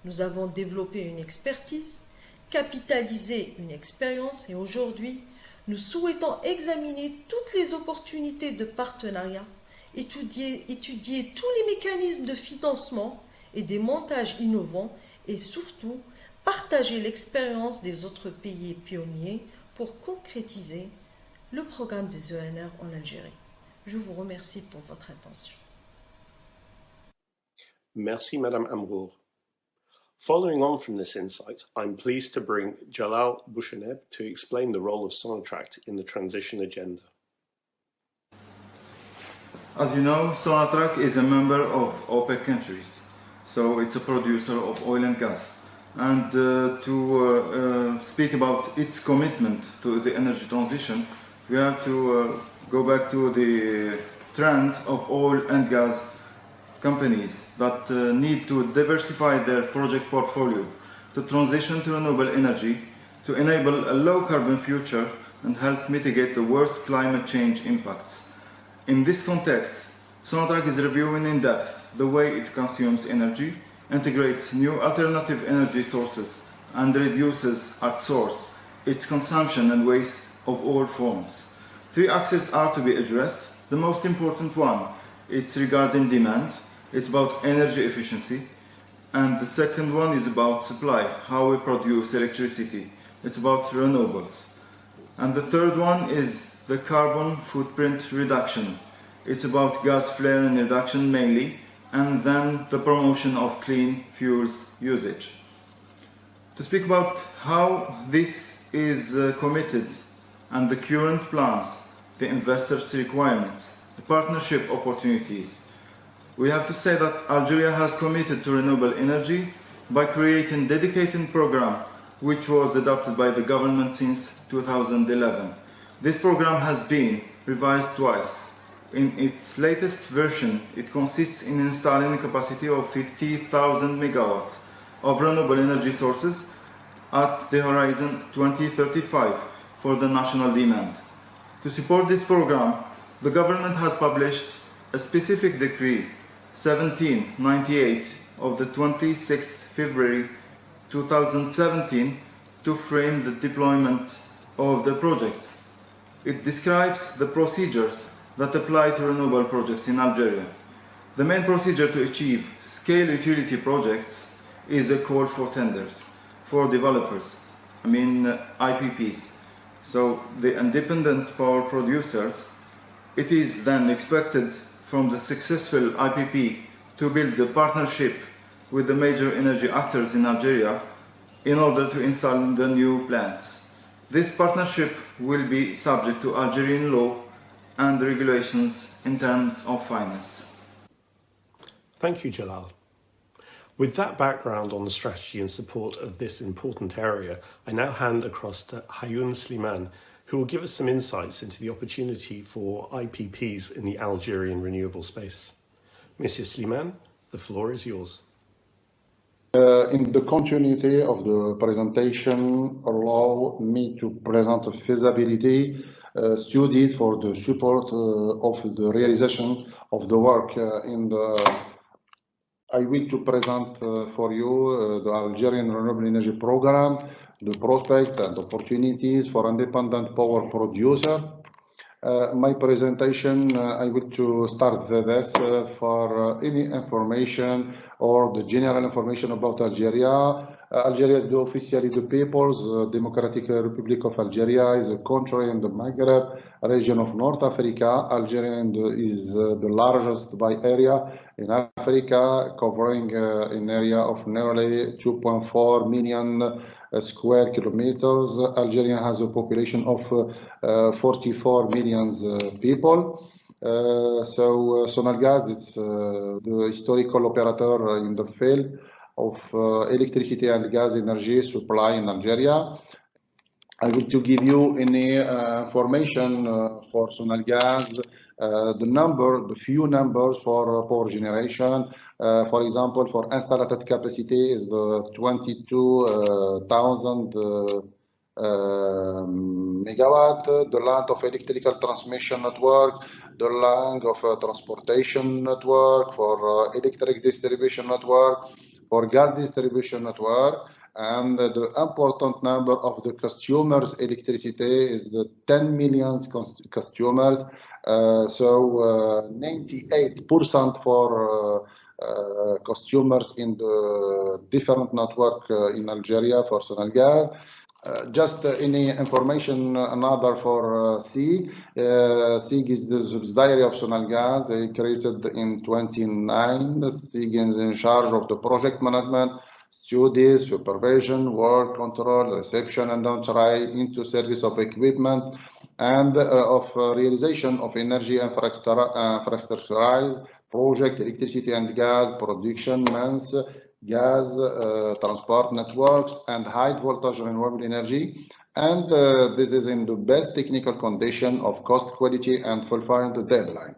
Nous avons développé une expertise, capitalisé une expérience et aujourd'hui, nous souhaitons examiner toutes les opportunités de partenariat, étudier tous les mécanismes de financement et des montages innovants et surtout partager l'expérience des autres pays pionniers pour concrétiser le programme des ENR en Algérie. Je vous remercie pour votre attention. Merci, Madame Amrour. Following on from this insight, I'm pleased to bring Jalal Boucheneb to explain the role of Sonatrach in the transition agenda. As you know, Sonatrach is a member of OPEC countries, so it's a producer of oil and gas. And to speak about its commitment to the energy transition, we have to go back to the trend of oil and gas companies that need to diversify their project portfolio to transition to renewable energy to enable a low carbon future and help mitigate the worst climate change impacts. In this context, Sonatrach is reviewing in depth the way it consumes energy, integrates new alternative energy sources, and reduces at source its consumption and waste of all forms. Three axes are to be addressed. The most important one, it's regarding demand. It's about energy efficiency. And the second one is about supply, how we produce electricity. It's about renewables. And the third one is the carbon footprint reduction. It's about gas flaring reduction mainly, and then the promotion of clean fuels usage. To speak about how this is committed and the current plans, the investors' requirements, the partnership opportunities, we have to say that Algeria has committed to renewable energy by creating a dedicated program which was adopted by the government since 2011. This program has been revised twice. In its latest version, it consists in installing a capacity of 50,000 megawatts of renewable energy sources at the horizon 2035 for the national demand. To support this program, the government has published a specific decree 1798 of the 26th February 2017 to frame the deployment of the projects. It describes the procedures that apply to renewable projects in Algeria. The main procedure to achieve scale utility projects is a call for tenders for developers, IPPs. So the independent power producers, it is then expected from the successful IPP to build a partnership with the major energy actors in Algeria in order to install the new plants. This partnership will be subject to Algerian law and regulations in terms of finance. Thank you, Jalal. With that background on the strategy and support of this important area, I now hand across to Hayoun Slimane, who will give us some insights into the opportunity for IPPs in the Algerian renewable space. Monsieur Slimane, the floor is yours. In the continuity of the presentation, allow me to present a feasibility study for the support of the realization of the work I will to present for you the Algerian Renewable Energy Program, the prospects and opportunities for independent power producer. My presentation, I will to start this for any information or the general information about Algeria. Algeria is officially the People's Democratic Republic of Algeria, is a country in the Maghreb region of North Africa. Algeria is the largest by area in Africa, covering an area of nearly 2.4 million square kilometers. Algeria has a population of 44 million people. So Sonalgaz is the historical operator in the field of electricity and gas energy supply in Algeria. I want to give you any information for Sonalgaz the few numbers for power generation. For example, for installed capacity is the 22,000 megawatt, the length of electrical transmission network, the length of transportation network, for electric distribution network, for gas distribution network, and the important number of the consumers electricity is the 10 million consumers. So 98% for consumers in the different network in Algeria for Sonal gas. Just any information, another for SIG. SIG is the subsidiary of Sonal Gas, created in 2009. SIG is in charge of the project management, studies, supervision, work control, reception and entry into service of equipment, and of realization of energy infrastructurized project, electricity and gas production, mains, gas transport networks, and high voltage renewable energy. And this is in the best technical condition of cost, quality, and fulfilling the deadline.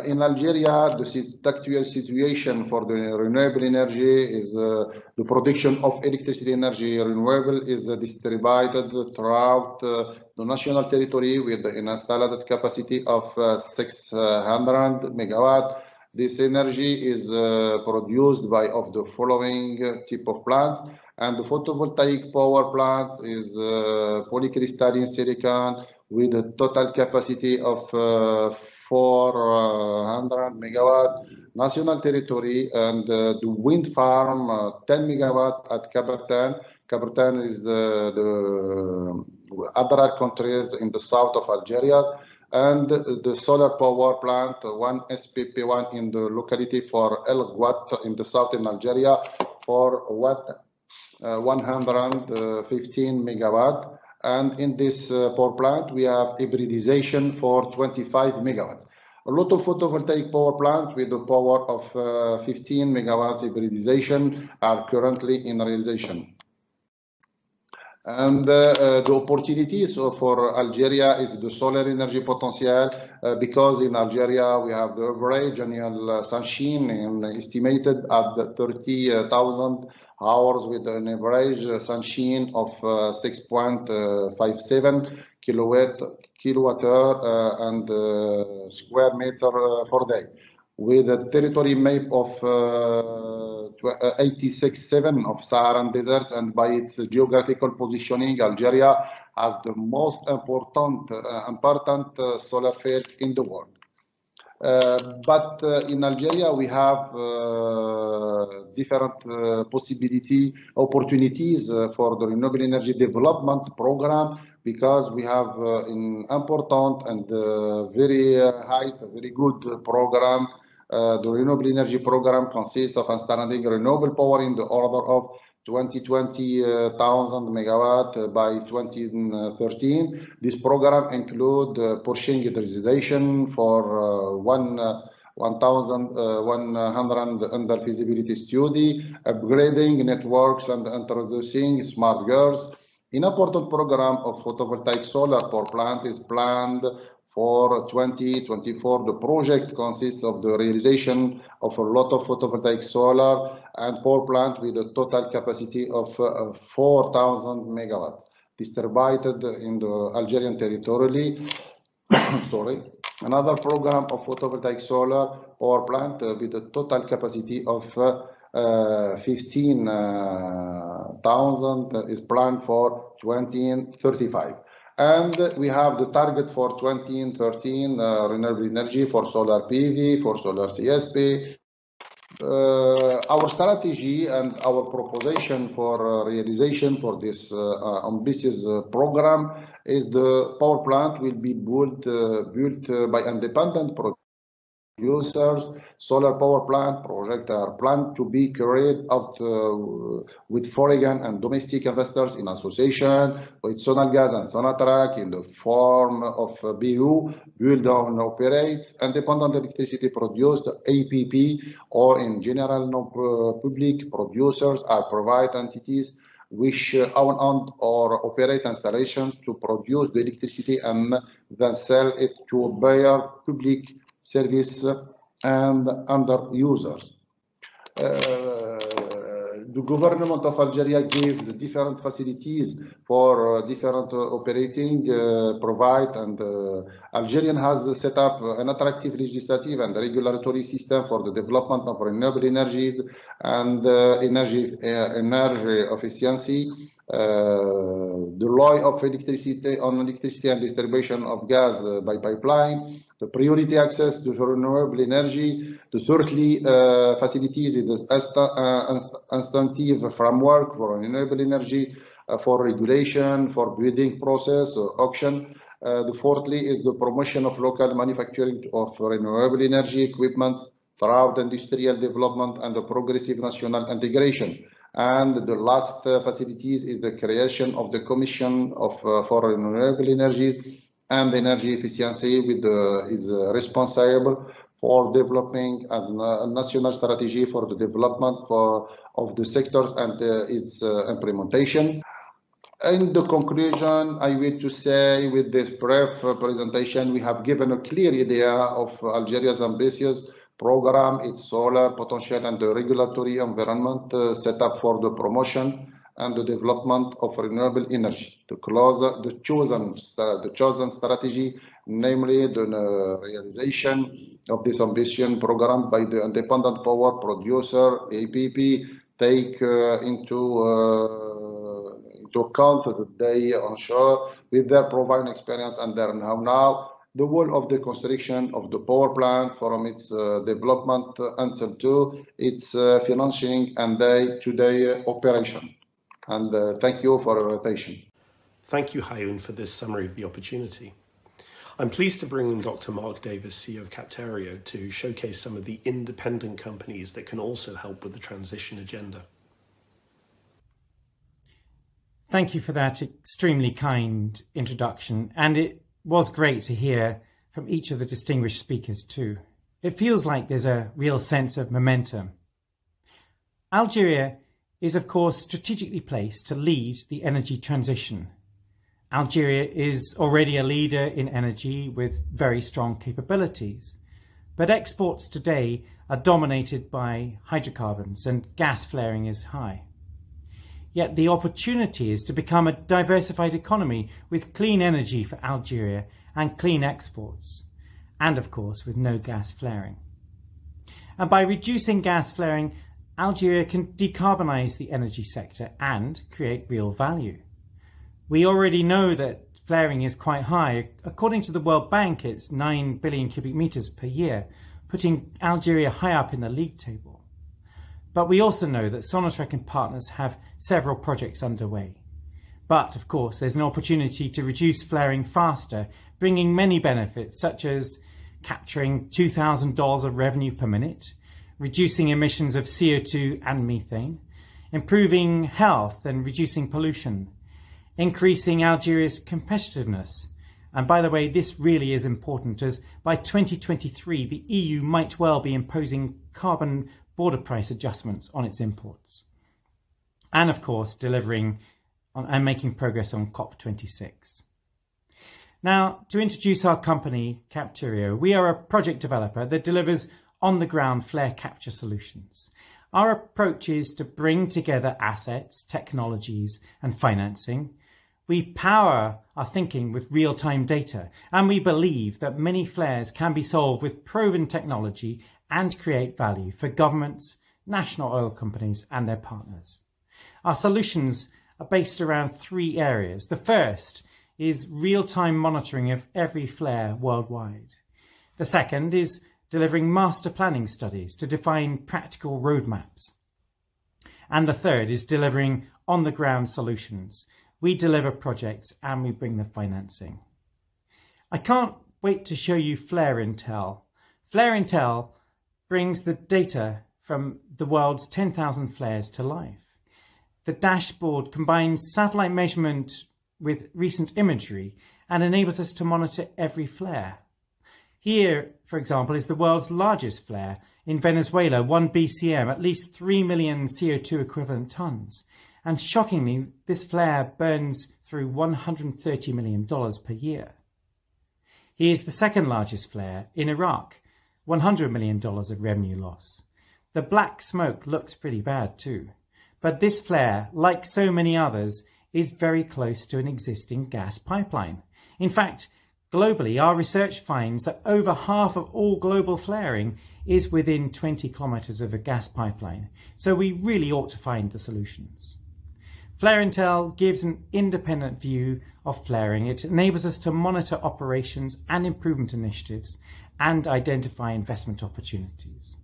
In Algeria, the actual situation for the renewable energy is the production of electricity energy renewable is distributed throughout the national territory with an installed capacity of 600 megawatt. This energy is produced by of the following type of plants, and the photovoltaic power plant is polycrystalline silicon with a total capacity of 400 megawatt national territory, and the wind farm 10 megawatt at Chabane. Chabane is the other countries in the south of Algeria, and the solar power plant, one SPP1 in the locality for El Gouat in the southern Algeria for 115 megawatt. And in this power plant, we have hybridization for 25 megawatts. A lot of photovoltaic power plants with a power of 15 megawatts hybridization are currently in realization. And the opportunities for Algeria is the solar energy potential, because in Algeria we have the average annual sunshine estimated at 30,000 hours with an average sunshine of 6.57 kilowatt and square meter for day, with a territory map of 86.7 of Saharan deserts, and by its geographical positioning, Algeria has the most important solar field in the world. But in Algeria, we have different opportunities for the renewable energy development program, because we have an important and very good program. The renewable energy program consists of installing renewable power in the order of 20,000 megawatt by 2013. This program includes pushing utilization for 1,100 under feasibility study, upgrading networks, and introducing smart grids. An important program of photovoltaic solar power plant is planned for 2024. The project consists of the realization of a lot of photovoltaic solar and power plant with a total capacity of 4,000 megawatts distributed in the Algerian territory. Sorry. Another program of photovoltaic solar power plant with a total capacity of 15,000 is planned for 2035. And we have the target for 2013 renewable energy for solar PV, for solar CSP. Our strategy and our proposition for realization for this ambitious program is the power plant will be built by independent producers. Solar power plant projects are planned to be carried out with foreign and domestic investors in association with Sonal Gas and Sonatrach in the form of BU, build and operate, independent electricity produced, APP, or in general non-public producers are private entities which own or operate installations to produce the electricity and then sell it to buyer, public service, and other users. The government of Algeria gave the different facilities for different operating provide, and Algerian has set up an attractive legislative and regulatory system for the development of renewable energies and energy efficiency. The law of electricity and distribution of gas by pipeline, the priority access to renewable energy, the thirdly facilities in the incentive framework for renewable energy, for regulation, for bidding process, auction. The fourthly is the promotion of local manufacturing of renewable energy equipment throughout industrial development and the progressive national integration. And the last facilities is the creation of the Commission for Renewable Energies and Energy Efficiency, with is responsible for developing as a national strategy for the development of the sectors and its implementation. In the conclusion, I wish to say with this brief presentation, we have given a clear idea of Algeria's ambitious program, its solar potential, and the regulatory environment set up for the promotion and the development of renewable energy. To close the chosen strategy, namely the realization of this ambition program by the independent power producer APP, take into account that they onshore with their proven experience and their know-how the whole of the construction of the power plant from its development until to its financing and day-to-day operation. And thank you for your attention. Thank you, Hayoun, for this summary of the opportunity. I'm pleased to bring in Dr. Mark Davis, CEO of Capterio, to showcase some of the independent companies that can also help with the transition agenda. Thank you for that extremely kind introduction, and it was great to hear from each of the distinguished speakers too. It feels like there's a real sense of momentum. Algeria is of course strategically placed to lead the energy transition. Algeria is already a leader in energy with very strong capabilities, but exports today are dominated by hydrocarbons and gas flaring is high. Yet the opportunity is to become a diversified economy with clean energy for Algeria and clean exports, and of course with no gas flaring. And by reducing gas flaring, Algeria can decarbonise the energy sector and create real value. We already know that flaring is quite high. According to the World Bank, it's 9 billion cubic metres per year, putting Algeria high up in the league table. But we also know that Sonatrach and partners have several projects underway. But, of course, there's an opportunity to reduce flaring faster, bringing many benefits, such as capturing $2,000 of revenue per minute, reducing emissions of CO2 and methane, improving health and reducing pollution, increasing Algeria's competitiveness. And by the way, this really is important, as by 2023, the EU might well be imposing carbon border price adjustments on its imports. And of course, delivering on and making progress on COP26. Now, to introduce our company, Capterio, we are a project developer that delivers on-the-ground flare capture solutions. Our approach is to bring together assets, technologies, and financing. We power our thinking with real-time data, and we believe that many flares can be solved with proven technology and create value for governments, national oil companies, and their partners. Our solutions are based around 3 areas. The first is real-time monitoring of every flare worldwide. The second is delivering master planning studies to define practical roadmaps. And the third is delivering on-the-ground solutions. We deliver projects and we bring the financing. I can't wait to show you Flare Intel. Flare Intel brings the data from the world's 10,000 flares to life. The dashboard combines satellite measurement with recent imagery and enables us to monitor every flare. Here, for example, is the world's largest flare in Venezuela, 1 BCM, at least 3 million CO2 equivalent tons. and shockingly, this flare burns through $130 million per year. He is the second largest flare in Iraq, $100 million of revenue loss. The black smoke looks pretty bad too, but this flare, like so many others, is very close to an existing gas pipeline. In fact, globally, our research finds that over half of all global flaring is within 20 kilometres of a gas pipeline, so we really ought to find the solutions. Flare Intel gives an independent view of flaring. It enables us to monitor operations and improvement initiatives and identify investment opportunities.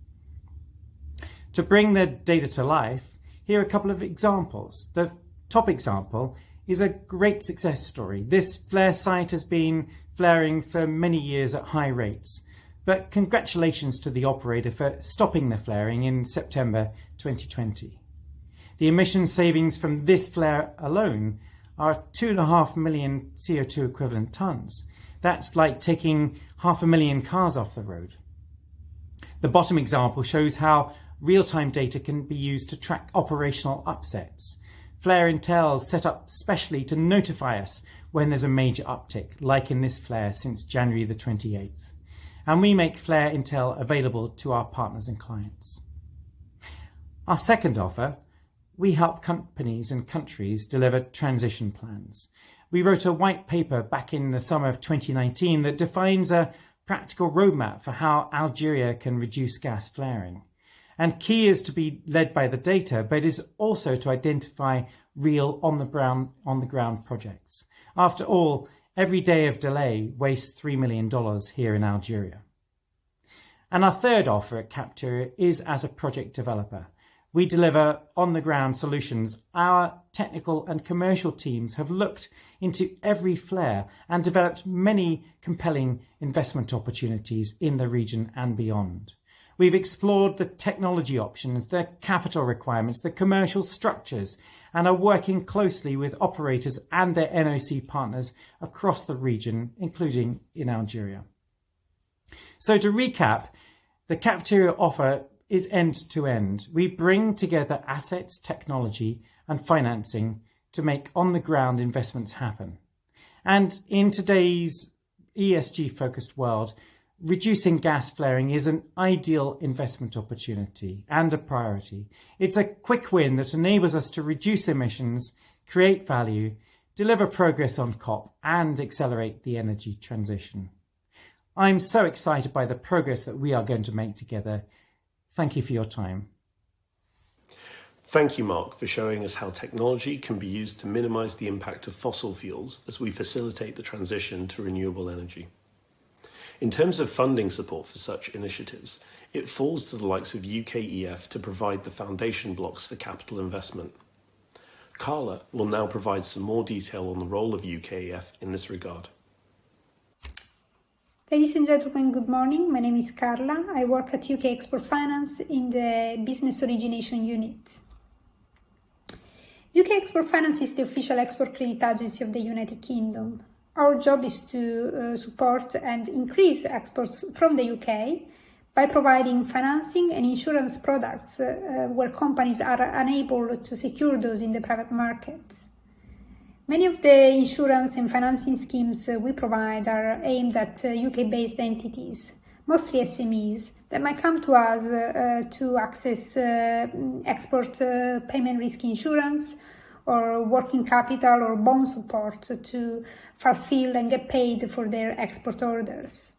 To bring the data to life, here are a couple of examples. The top example is a great success story. This flare site has been flaring for many years at high rates, but congratulations to the operator for stopping the flaring in September 2020. The emission savings from this flare alone are 2.5 million CO2 equivalent tonnes. That's like taking 500,000 cars off the road. The bottom example shows how real-time data can be used to track operational upsets. Flare Intel set up specially to notify us when there's a major uptick, like in this flare since January the 28th. And we make Flare Intel available to our partners and clients. Our second offer, we help companies and countries deliver transition plans. We wrote a white paper back in the summer of 2019 that defines a practical roadmap for how Algeria can reduce gas flaring. And key is to be led by the data, but is also to identify real on the ground projects. After all, every day of delay wastes $3 million here in Algeria. And our third offer at Captura is as a project developer. We deliver on-the-ground solutions. Our technical and commercial teams have looked into every flare and developed many compelling investment opportunities in the region and beyond. We've explored the technology options, the capital requirements, the commercial structures, and are working closely with operators and their NOC partners across the region, including in Algeria. So to recap, the Captura offer is end-to-end. We bring together assets, technology, and financing to make on-the-ground investments happen. And in today's ESG-focused world, reducing gas flaring is an ideal investment opportunity and a priority. It's a quick win that enables us to reduce emissions, create value, deliver progress on COP, and accelerate the energy transition. I'm so excited by the progress that we are going to make together. Thank you for your time. Thank you, Mark, for showing us how technology can be used to minimise the impact of fossil fuels as we facilitate the transition to renewable energy. In terms of funding support for such initiatives, it falls to the likes of UK-EF to provide the foundation blocks for capital investment. Carla will now provide some more detail on the role of UK-EF in this regard. Ladies and gentlemen, good morning. My name is Carla. I work at UK Export Finance in the Business Origination Unit. UK Export Finance is the official export credit agency of the United Kingdom. Our job is to support and increase exports from the UK by providing financing and insurance products where companies are unable to secure those in the private market. Many of the insurance and financing schemes we provide are aimed at UK-based entities, mostly SMEs, that might come to us to access export payment risk insurance or working capital or bond support to fulfill and get paid for their export orders.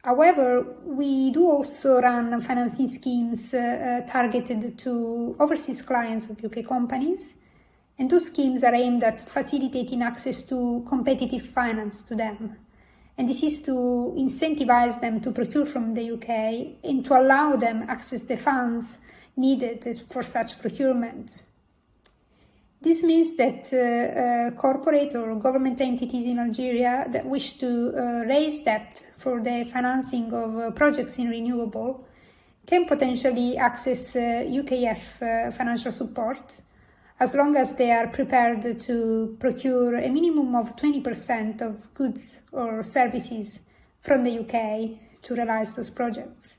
However, we do also run financing schemes targeted to overseas clients of UK companies, and those schemes are aimed at facilitating access to competitive finance to them. And this is to incentivize them to procure from the UK and to allow them access the funds needed for such procurement. This means that corporate or government entities in Algeria that wish to raise debt for the financing of projects in renewable can potentially access UKF financial support, as long as they are prepared to procure a minimum of 20% of goods or services from the UK to realize those projects.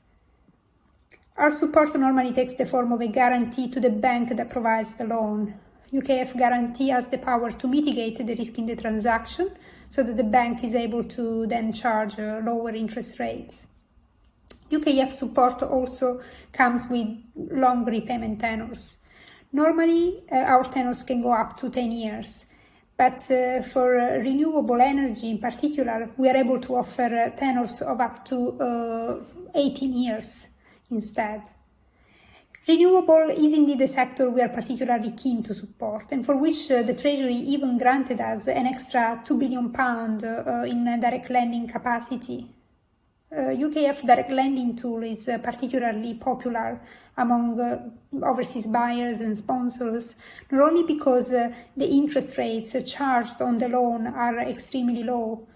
Our support normally takes the form of a guarantee to the bank that provides the loan, UKF guarantee has the power to mitigate the risk in the transaction so that the bank is able to then charge lower interest rates. UKF support also comes with long repayment tenors. Normally, our tenors can go up to 10 years, but for renewable energy in particular, we are able to offer tenors of up to 18 years instead. Renewable is indeed a sector we are particularly keen to support, and for which the Treasury even granted us an extra £2 billion in direct lending capacity. UKF direct lending tool is particularly popular among overseas buyers and sponsors, not only because the interest rates charged on the loan are extremely low,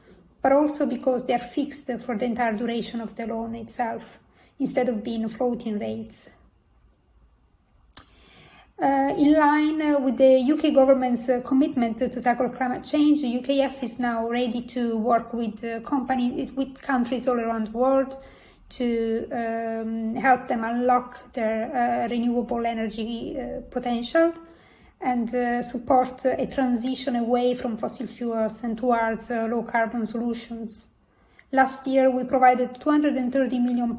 but also because they are fixed for the entire duration of the loan itself, instead of being floating rates. In line with the UK government's commitment to tackle climate change, UKF is now ready to work with countries all around the world to help them unlock their renewable energy potential and support a transition away from fossil fuels and towards low carbon solutions. Last year, we provided £230 million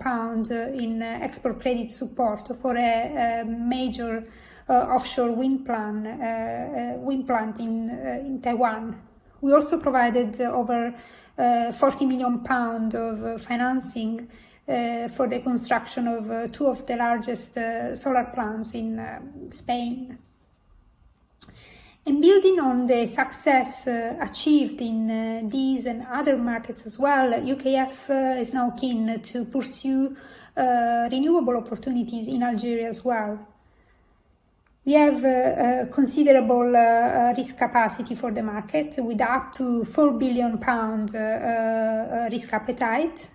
in export credit support for a major offshore wind plant in Taiwan. We also provided over £40 million of financing for the construction of two of the largest solar plants in Spain. And building on the success achieved in these and other markets as well, UKF is now keen to pursue renewable opportunities in Algeria as well. We have considerable risk capacity for the market with up to £4 billion risk appetite.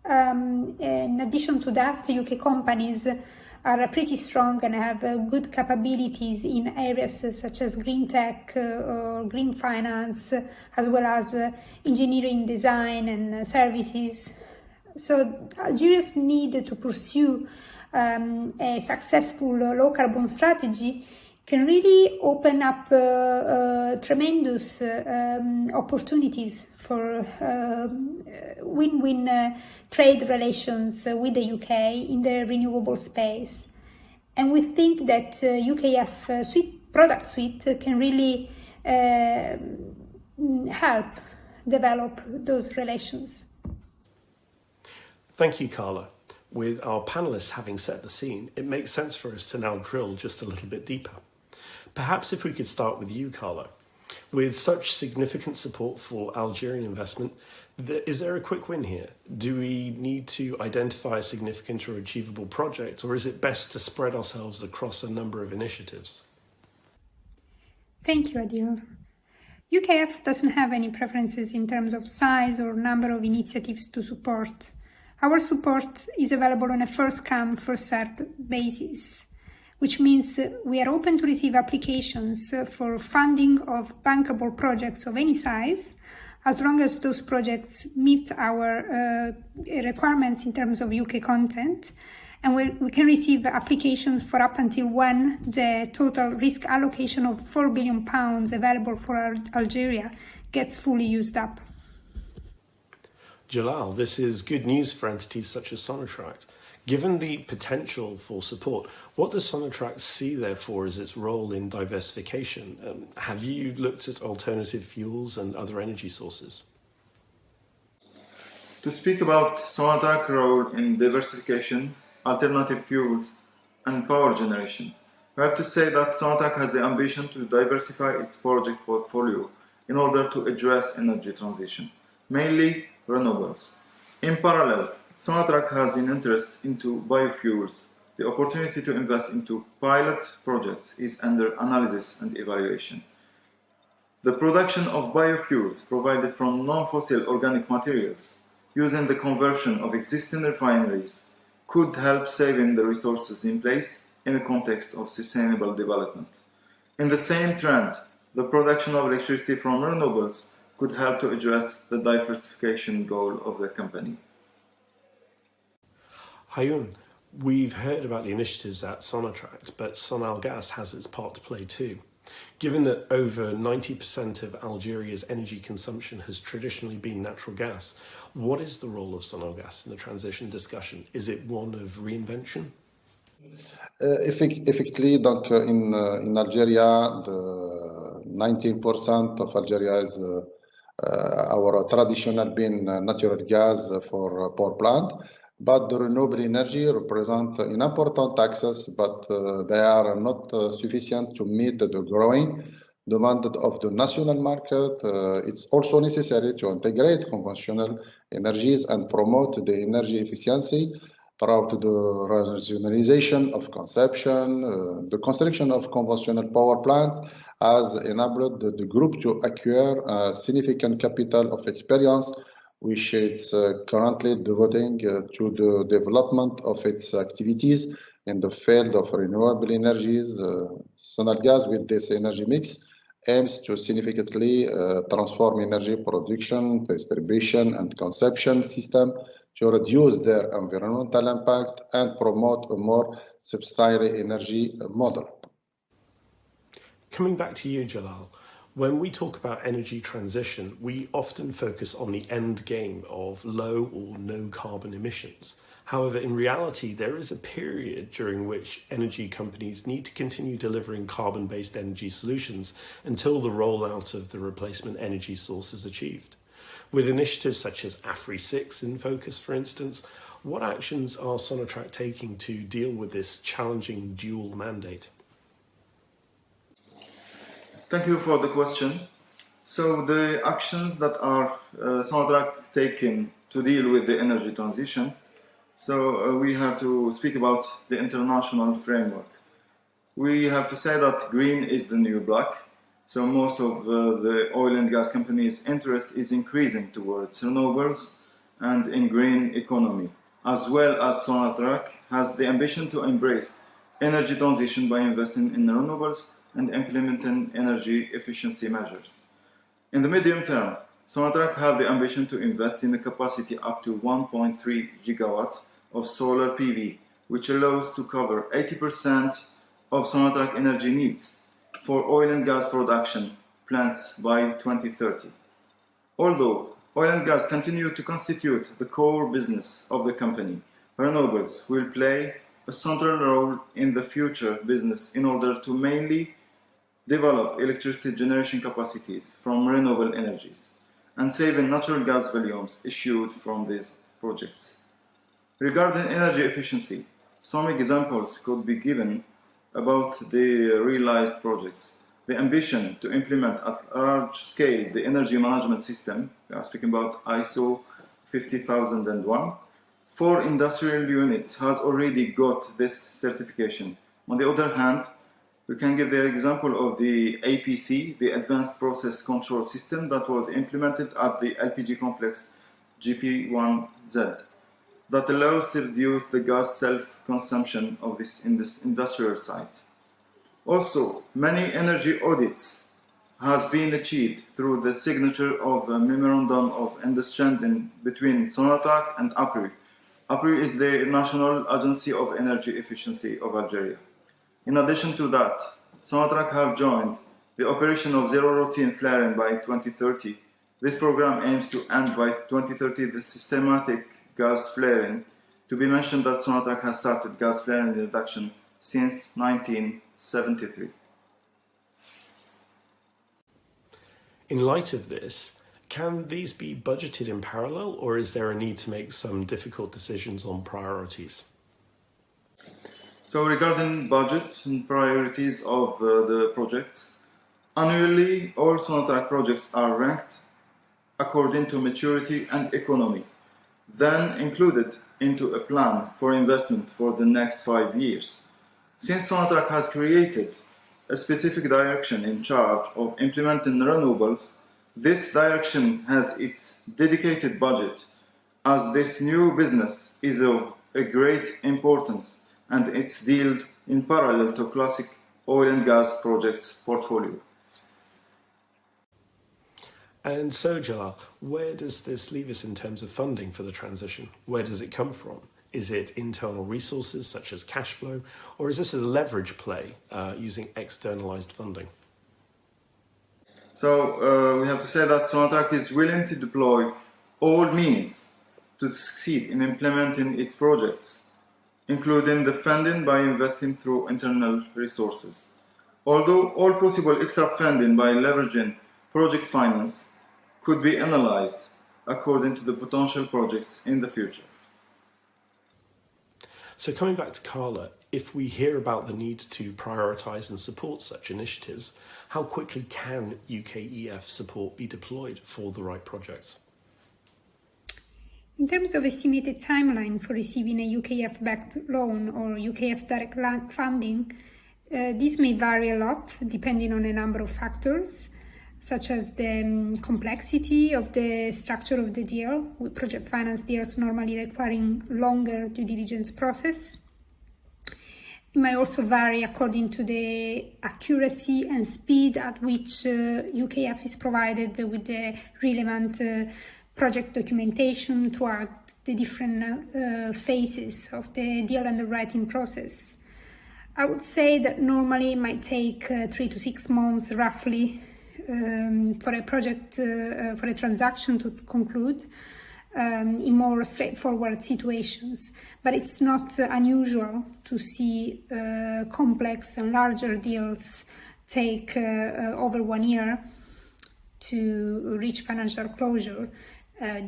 In addition to that, UK companies are pretty strong and have good capabilities in areas such as green tech or green finance, as well as engineering, design and services. So Algeria's need to pursue a successful low-carbon strategy can really open up tremendous opportunities for win-win trade relations with the UK in the renewable space. And we think that UKF product suite can really help develop those relations. Thank you, Carla. With our panellists having set the scene, it makes sense for us to now drill just a little bit deeper. Perhaps if we could start with you, Carla. With such significant support for Algerian investment, is there a quick win here? Do we need to identify a significant or achievable project, or is it best to spread ourselves across a number of initiatives? Thank you, Adil. UKF doesn't have any preferences in terms of size or number of initiatives to support. Our support is available on a first-come, first-served basis, which means we are open to receive applications for funding of bankable projects of any size, as long as those projects meet our requirements in terms of UK content, and we can receive applications for up until when the total risk allocation of £4 billion available for Algeria gets fully used up. Jalal, this is good news for entities such as Sonatrach. Given the potential for support, what does Sonatrach see, therefore, as its role in diversification? Have you looked at alternative fuels and other energy sources? To speak about Sonatrach's role in diversification, alternative fuels, and power generation, we have to say that Sonatrach has the ambition to diversify its project portfolio in order to address energy transition, mainly renewables. In parallel, Sonatrach has an interest into biofuels. The opportunity to invest into pilot projects is under analysis and evaluation. The production of biofuels provided from non-fossil organic materials using the conversion of existing refineries could help saving the resources in place in the context of sustainable development. In the same trend, the production of electricity from renewables could help to address the diversification goal of the company. Hayoun, we've heard about the initiatives at Sonatrach, but Sonalgas has its part to play too. Given that over 90% of Algeria's energy consumption has traditionally been natural gas, what is the role of Sonagas in the transition discussion? Is it one of reinvention? Effectively, donc, in Algeria, the 19% of Algeria is our traditional being natural gas for power plant, but the renewable energy represent an important access, but they are not sufficient to meet the growing demand of the national market. It's also necessary to integrate conventional energies and promote the energy efficiency throughout the rationalization of consumption. The construction of conventional power plants has enabled the group to acquire significant capital of experience, which it's currently devoting to the development of its activities in the field of renewable energies. Sonagas, with this energy mix, aims to significantly transform energy production, distribution, and consumption system to reduce their environmental impact and promote a more sustainable energy model. Coming back to you, Jalal, when we talk about energy transition, we often focus on the end game of low or no carbon emissions. However, in reality, there is a period during which energy companies need to continue delivering carbon-based energy solutions until the rollout of the replacement energy source is achieved. With initiatives such as AFRI6 in focus, for instance, what actions are Sonatrach taking to deal with this challenging dual mandate? Thank you for the question. So the actions that are Sonatrach taking to deal with the energy transition, we have to speak about the international framework. We have to say that green is the new black. So most of the oil and gas companies' interest is increasing towards renewables and in green economy, as well as Sonatrach has the ambition to embrace energy transition by investing in renewables and implementing energy efficiency measures. In the medium term, Sonatrach have the ambition to invest in a capacity up to 1.3 gigawatts of solar PV, which allows to cover 80% of Sonatrach energy needs for oil and gas production plants by 2030. Although oil and gas continue to constitute the core business of the company, renewables will play a central role in the future business in order to mainly develop electricity generation capacities from renewable energies and saving natural gas volumes issued from these projects. Regarding energy efficiency, some examples could be given about the realized projects. The ambition to implement at large scale the energy management system, we are speaking about ISO 50001, for industrial units has already got this certification. On the other hand, we can give the example of the APC, the Advanced Process Control System, that was implemented at the LPG complex GP1Z, that allows to reduce the gas self-consumption of in this industrial site. Also, many energy audits has been achieved through the signature of a memorandum of understanding between Sonatrach and APRI. APRI is the National Agency of Energy Efficiency of Algeria. In addition to that, Sonatrach have joined the operation of zero routine flaring by 2030. This program aims to end by 2030 the systematic gas flaring. To be mentioned that Sonatrach has started gas flaring reduction since 1973. In light of this, can these be budgeted in parallel, or is there a need to make some difficult decisions on priorities? So regarding budget and priorities of the projects, annually all Sonatrach projects are ranked according to maturity and economy, then included into a plan for investment for the next 5 years. Since Sonatrach has created a specific direction in charge of implementing renewables, this direction has its dedicated budget, as this new business is of a great importance and it's dealt in parallel to classic oil and gas projects portfolio. And so, Jalal, where does this leave us in terms of funding for the transition? Where does it come from? Is it internal resources such as cash flow, or is this a leverage play using externalized funding? So we have to say that Sonatrach is willing to deploy all means to succeed in implementing its projects, including the funding by investing through internal resources. Although all possible extra funding by leveraging project finance could be analyzed according to the potential projects in the future. So coming back to Carla, if we hear about the need to prioritise and support such initiatives, how quickly can UKEF support be deployed for the right projects? In terms of estimated timeline for receiving a UKEF-backed loan or UKEF direct funding, this may vary a lot depending on a number of factors, such as the complexity of the structure of the deal, with project finance deals normally requiring longer due diligence process. It may also vary according to the accuracy and speed at which UKEF is provided with the relevant project documentation throughout the different phases of the deal underwriting process. I would say that normally it might take 3 to 6 months roughly for a project, for a transaction to conclude in more straightforward situations. But it's not unusual to see complex and larger deals take over 1 year to reach financial closure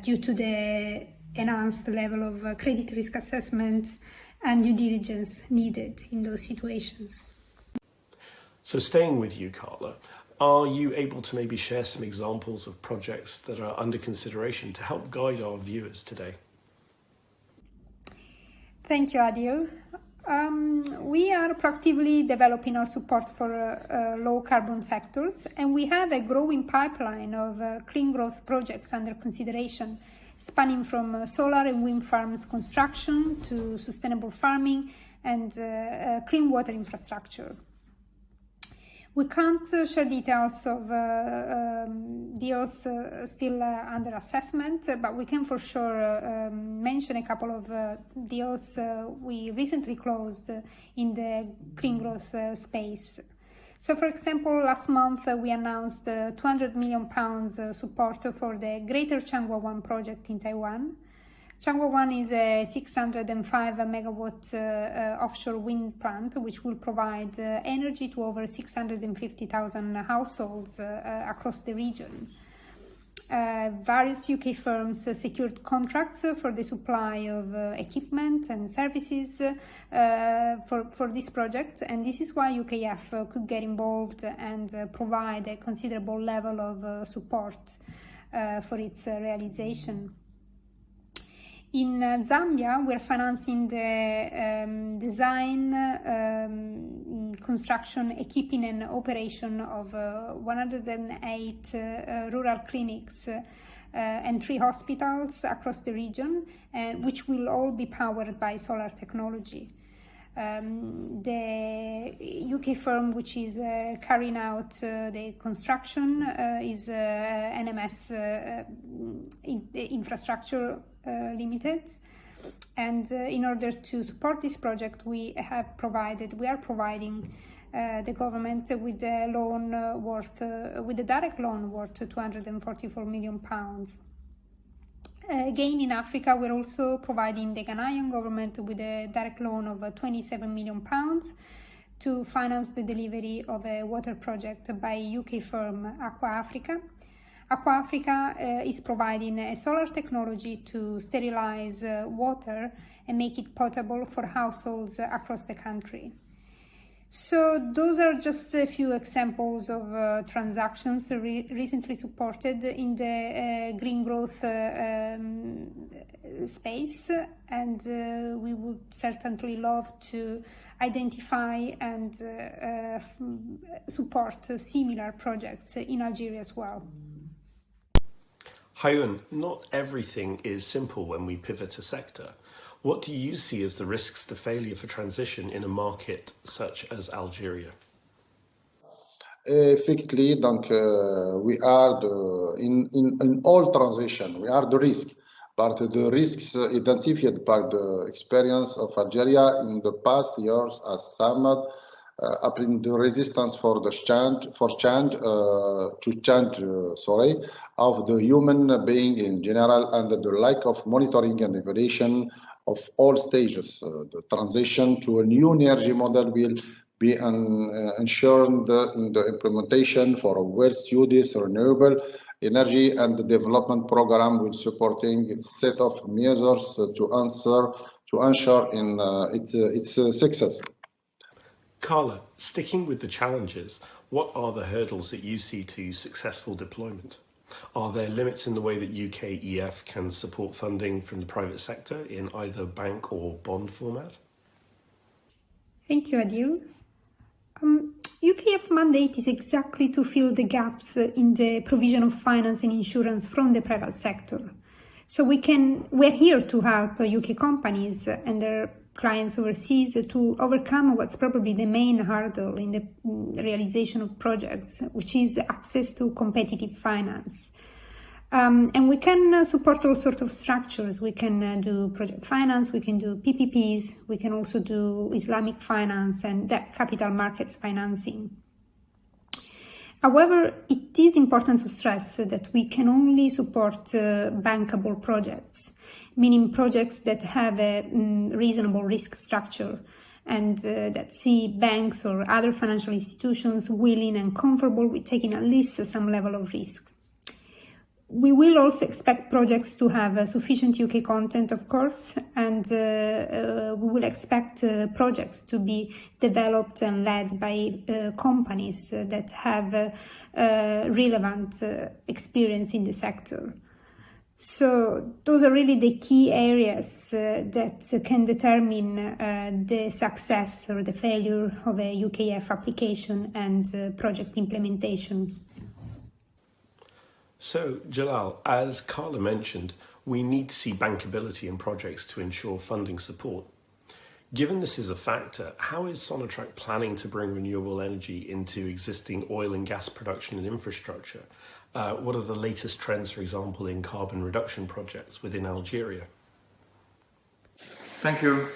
due to the enhanced level of credit risk assessment and due diligence needed in those situations. So staying with you, Carla, are you able to maybe share some examples of projects that are under consideration to help guide our viewers today? Thank you, Adil. We are proactively developing our support for low carbon sectors, and we have a growing pipeline of clean growth projects under consideration, spanning from solar and wind farms construction to sustainable farming and clean water infrastructure. We can't share details of deals still under assessment, but we can for sure mention a couple of deals we recently closed in the clean growth space. So, for example, last month we announced £200 million support for the Greater Changhua 1 project in Taiwan. Changhua 1 is a 605 megawatt offshore wind plant which will provide energy to over 650,000 households across the region. Various UK firms secured contracts for the supply of equipment and services for this project, and this is why UKEF could get involved and provide a considerable level of support for its realization. In Zambia, we're financing the design, construction, equipping and operation of 108 rural clinics and 3 hospitals across the region, which will all be powered by solar technology. The UK firm which is carrying out the construction is NMS Infrastructure Limited, and in order to support this project we are providing the government with a loan with a direct loan worth £244 million. Again, in Africa, we're also providing the Ghanaian government with a direct loan of £27 million to finance the delivery of a water project by UK firm Aqua Africa. Aqua Africa is providing a solar technology to sterilize water and make it potable for households across the country. So those are just a few examples of transactions recently supported in the green growth space, and we would certainly love to identify and support similar projects in Algeria as well. Hayoun, not everything is simple when we pivot a sector. What do you see as the risks to failure for transition in a market such as Algeria? Effectively, donc, we are in all transition, we are the risk, but the risks identified by the experience of Algeria in the past years, as Samad upping the resistance for the change of the human being in general, and the lack of monitoring and evaluation of all stages. The transition to a new energy model will be ensured in the implementation for a well-studied renewable energy and the development program with supporting a set of measures to ensure in its success. Carla, sticking with the challenges, what are the hurdles that you see to successful deployment? Are there limits in the way that UK-EF can support funding from the private sector in either bank or bond format? Thank you, Adil. UKF mandate is exactly to fill the gaps in the provision of finance and insurance from the private sector. So we're here to help UK companies and their clients overseas to overcome what's probably the main hurdle in the realization of projects, which is access to competitive finance. And we can support all sorts of structures. We can do project finance, we can do PPPs, we can also do Islamic finance and debt capital markets financing. However, it is important to stress that we can only support bankable projects, meaning projects that have a reasonable risk structure and that see banks or other financial institutions willing and comfortable with taking at least some level of risk. We will also expect projects to have sufficient UK content, of course, and we will expect projects to be developed and led by companies that have relevant experience in the sector. So those are really the key areas that can determine the success or the failure of a UKF application and project implementation. So, Jalal, as Carla mentioned, we need to see bankability in projects to ensure funding support. Given this is a factor, how is Sonatrach planning to bring renewable energy into existing oil and gas production and infrastructure? What are the latest trends, for example, in carbon reduction projects within Algeria? Thank you.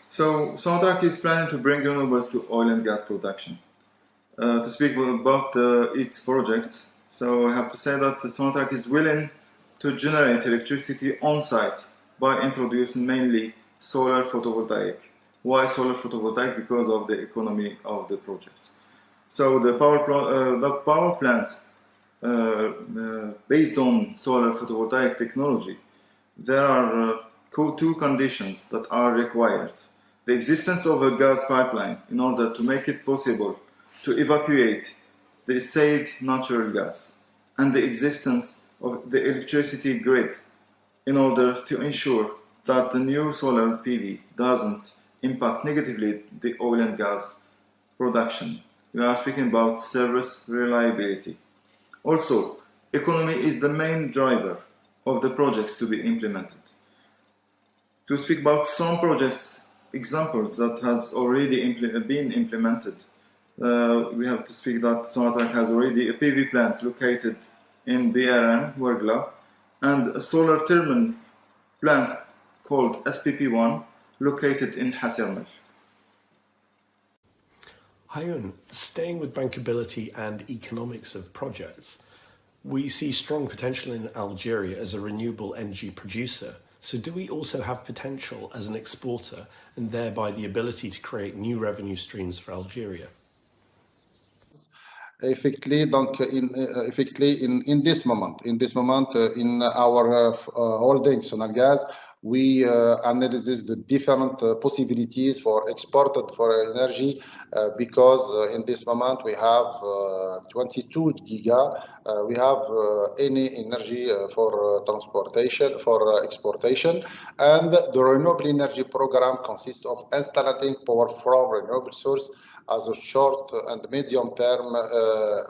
So, Sonatrach is planning to bring renewables to oil and gas production. To speak about its projects, so I have to say that Sonatrach is willing to generate electricity on site by introducing mainly solar photovoltaic. Why solar photovoltaic? Because of the economy of the projects. So the power plants based on solar photovoltaic technology, there are two conditions that are required. The existence of a gas pipeline in order to make it possible to evacuate the said natural gas, and the existence of the electricity grid in order to ensure that the new solar PV doesn't impact negatively the oil and gas production. We are speaking about service reliability. Also, economy is the main driver of the projects to be implemented. To speak about some projects, examples that has already been implemented, we have to speak that Sonatrach has already a PV plant located in BRM, Wergla, and a solar thermal plant called SPP1 located in Hassermel. Hayun, staying with bankability and economics of projects, we see strong potential in Algeria as a renewable energy producer. So do we also have potential as an exporter and thereby the ability to create new revenue streams for Algeria? Effectively, in this moment, in our holding Sonalgas, we analyze the different possibilities for exported for energy because in this moment we have 22 giga. We have any energy for transportation, for exportation, and the renewable energy program consists of installing power from renewable source as a short and medium term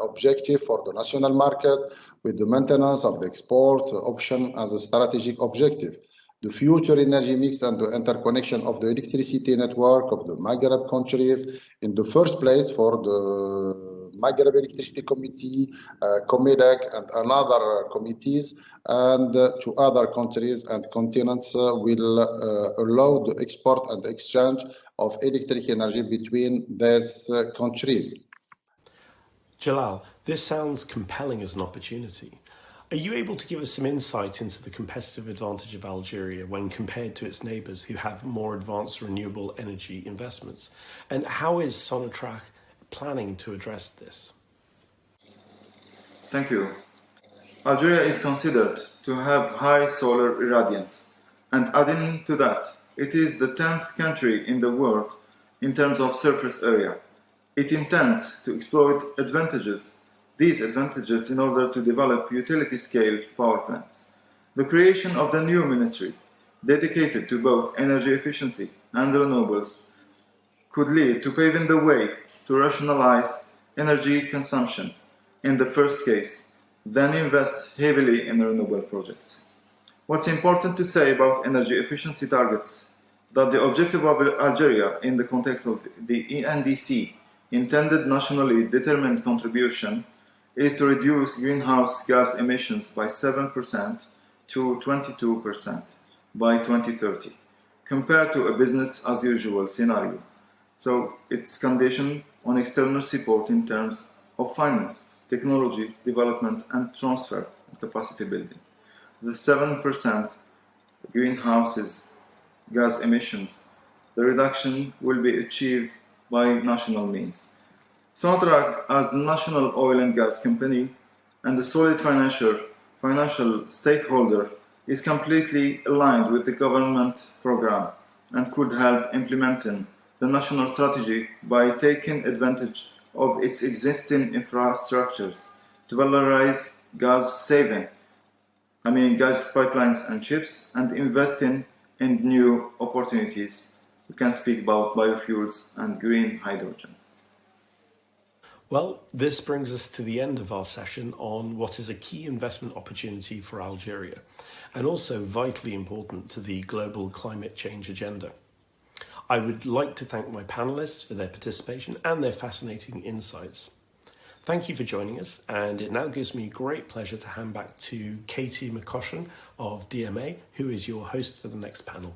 objective for the national market, with the maintenance of the export option as a strategic objective. The future energy mix and the interconnection of the electricity network of the Maghreb countries, in the first place for the Maghreb Electricity Committee, COMEDEC, and another committees, and to other countries and continents will allow the export and exchange of electric energy between these countries. Jalal, this sounds compelling as an opportunity. Are you able to give us some insight into the competitive advantage of Algeria when compared to its neighbours who have more advanced renewable energy investments? And how is Sonatrach planning to address this? Thank you. Algeria is considered to have high solar irradiance, and adding to that, it is the 10th country in the world in terms of surface area. It intends to exploit these advantages in order to develop utility-scale power plants. The creation of the new ministry, dedicated to both energy efficiency and renewables, could lead to paving the way to rationalize energy consumption in the first case, then invest heavily in renewable projects. What's important to say about energy efficiency targets, that the objective of Algeria in the context of the ENDC, intended nationally determined contribution, is to reduce greenhouse gas emissions by 7% to 22% by 2030, compared to a business-as-usual scenario. So it's conditioned on external support in terms of finance, technology, development and transfer and capacity building. The 7% greenhouse gas emissions, the reduction will be achieved by national means. Sonatrach, as the national oil and gas company and a solid financial stakeholder, is completely aligned with the government program and could help implementing the national strategy by taking advantage of its existing infrastructures to valorize gas pipelines and ships, and investing in new opportunities. We can speak about biofuels and green hydrogen. Well, this brings us to the end of our session on what is a key investment opportunity for Algeria, and also vitally important to the global climate change agenda. I would like to thank my panellists for their participation and their fascinating insights. Thank you for joining us, and it now gives me great pleasure to hand back to Katie McCoshen of DMA, who is your host for the next panel.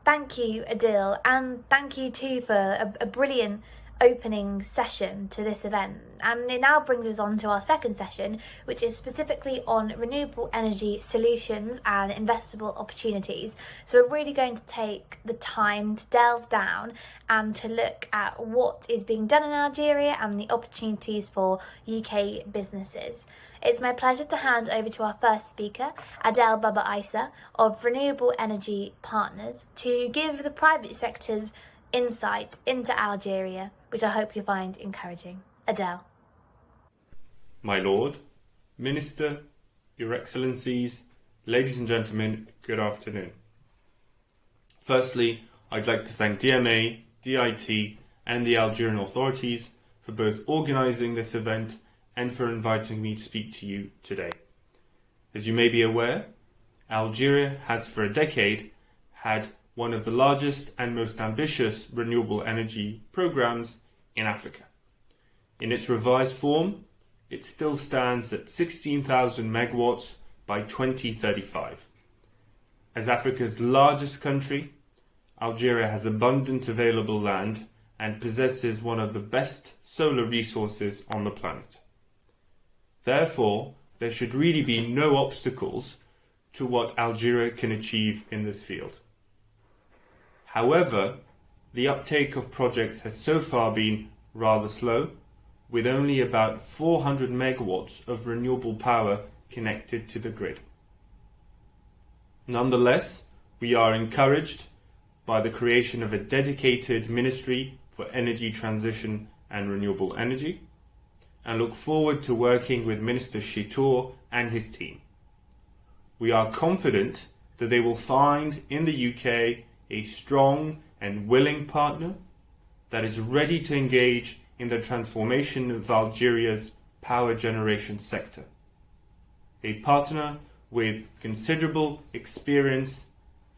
Thank you, Adil, and thank you too for a brilliant opening session to this event. And it now brings us on to our second session, which is specifically on renewable energy solutions and investable opportunities. So we're really going to take the time to delve down and to look at what is being done in Algeria and the opportunities for UK businesses. It's my pleasure to hand over to our first speaker, Adel Baba Issa of Renewable Energy Partners, to give the private sector's insight into Algeria, which I hope you find encouraging. Adel. My Lord, Minister, Your Excellencies, ladies and gentlemen, good afternoon. Firstly, I'd like to thank DMA, DIT and the Algerian authorities for both organising this event and for inviting me to speak to you today. As you may be aware, Algeria has for a decade had one of the largest and most ambitious renewable energy programs in Africa. In its revised form, it still stands at 16,000 megawatts by 2035. As Africa's largest country, Algeria has abundant available land and possesses one of the best solar resources on the planet. Therefore, there should really be no obstacles to what Algeria can achieve in this field. However, the uptake of projects has so far been rather slow, with only about 400 megawatts of renewable power connected to the grid. Nonetheless, we are encouraged by the creation of a dedicated Ministry for Energy Transition and Renewable Energy, and look forward to working with Minister Chitour and his team. We are confident that they will find in the UK a strong and willing partner that is ready to engage in the transformation of Algeria's power generation sector. A partner with considerable experience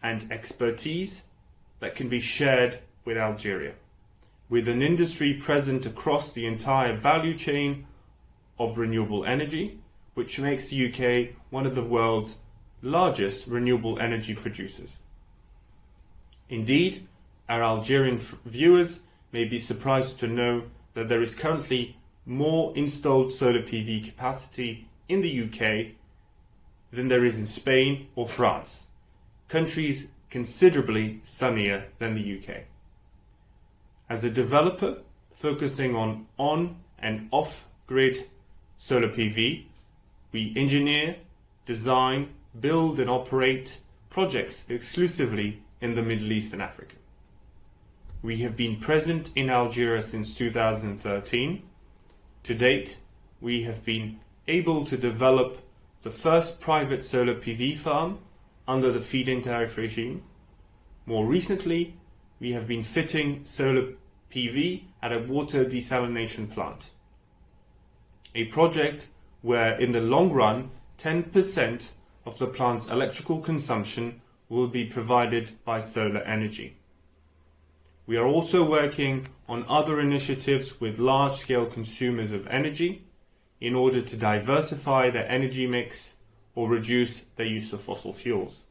and expertise that can be shared with Algeria, with an industry present across the entire value chain of renewable energy, which makes the UK one of the world's largest renewable energy producers. Indeed, our Algerian viewers may be surprised to know that there is currently more installed solar PV capacity in the UK than there is in Spain or France, countries considerably sunnier than the UK. As a developer focusing on and off-grid solar PV, we engineer, design, build and operate projects exclusively in the Middle East and Africa. We have been present in Algeria since 2013. To date, we have been able to develop the first private solar PV farm under the feed-in tariff regime. More recently, we have been fitting solar PV at a water desalination plant, a project where in the long run 10% of the plant's electrical consumption will be provided by solar energy. We are also working on other initiatives with large-scale consumers of energy in order to diversify their energy mix or reduce their use of fossil fuels.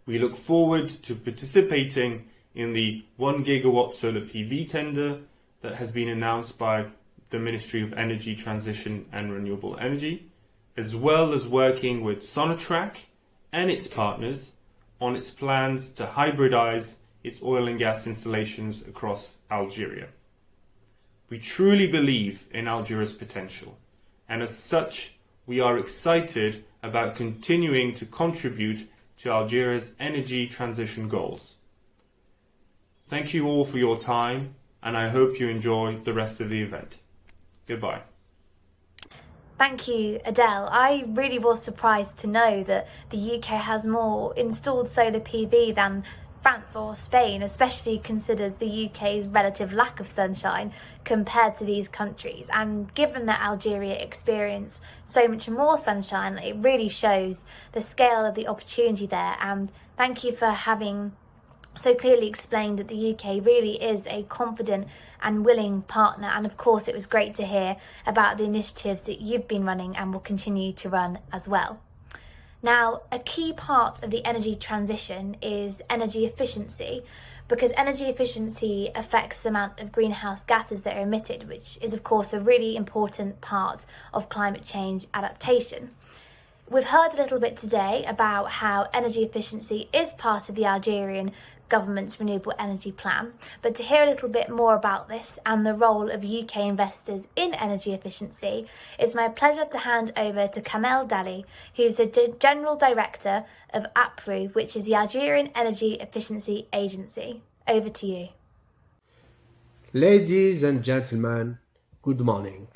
We look forward to participating in the 1 gigawatt solar PV tender that has been announced by the Ministry of Energy Transition and Renewable Energy, as well as working with Sonatrach and its partners on its plans to hybridize its oil and gas installations across Algeria. We truly believe in Algeria's potential, and as such, we are excited about continuing to contribute to Algeria's energy transition goals. Thank you all for your time, and I hope you enjoy the rest of the event. Goodbye. Thank you, Adele. I really was surprised to know that the UK has more installed solar PV than France or Spain, especially considers the UK's relative lack of sunshine compared to these countries. And given that Algeria experience so much more sunshine, it really shows the scale of the opportunity there. And thank you for having so clearly explained that the UK really is a confident and willing partner. And of course, it was great to hear about the initiatives that you've been running and will continue to run as well. Now, a key part of the energy transition is energy efficiency, because energy efficiency affects the amount of greenhouse gases that are emitted, which is of course a really important part of climate change adaptation. We've heard a little bit today about how energy efficiency is part of the Algerian government's renewable energy plan, but to hear a little bit more about this and the role of UK investors in energy efficiency, it's my pleasure to hand over to Kamel Dali, who's the General Director of APRU, which is the Algerian Energy Efficiency Agency. Over to you. Ladies and gentlemen, good morning.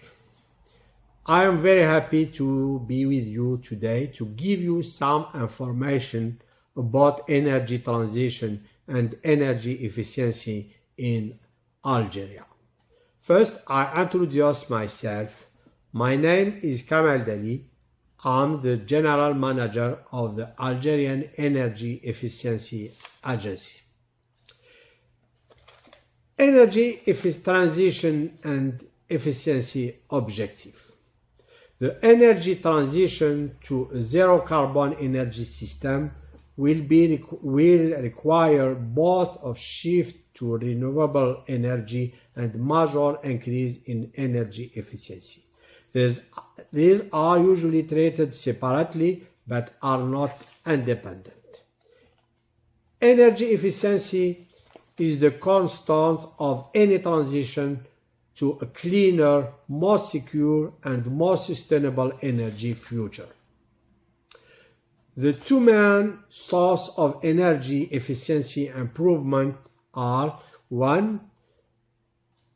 I am very happy to be with you today to give you some information about energy transition and energy efficiency in Algeria. First, I introduce myself. My name is Kamel Dali. I'm the General Manager of the Algerian Energy Efficiency Agency. Energy transition and efficiency objective. The energy transition to a zero carbon energy system will require both a shift to renewable energy and major increase in energy efficiency. These are usually treated separately but are not independent. Energy efficiency is the constant of any transition to a cleaner, more secure and more sustainable energy future. The two main sources of energy efficiency improvement are: 1.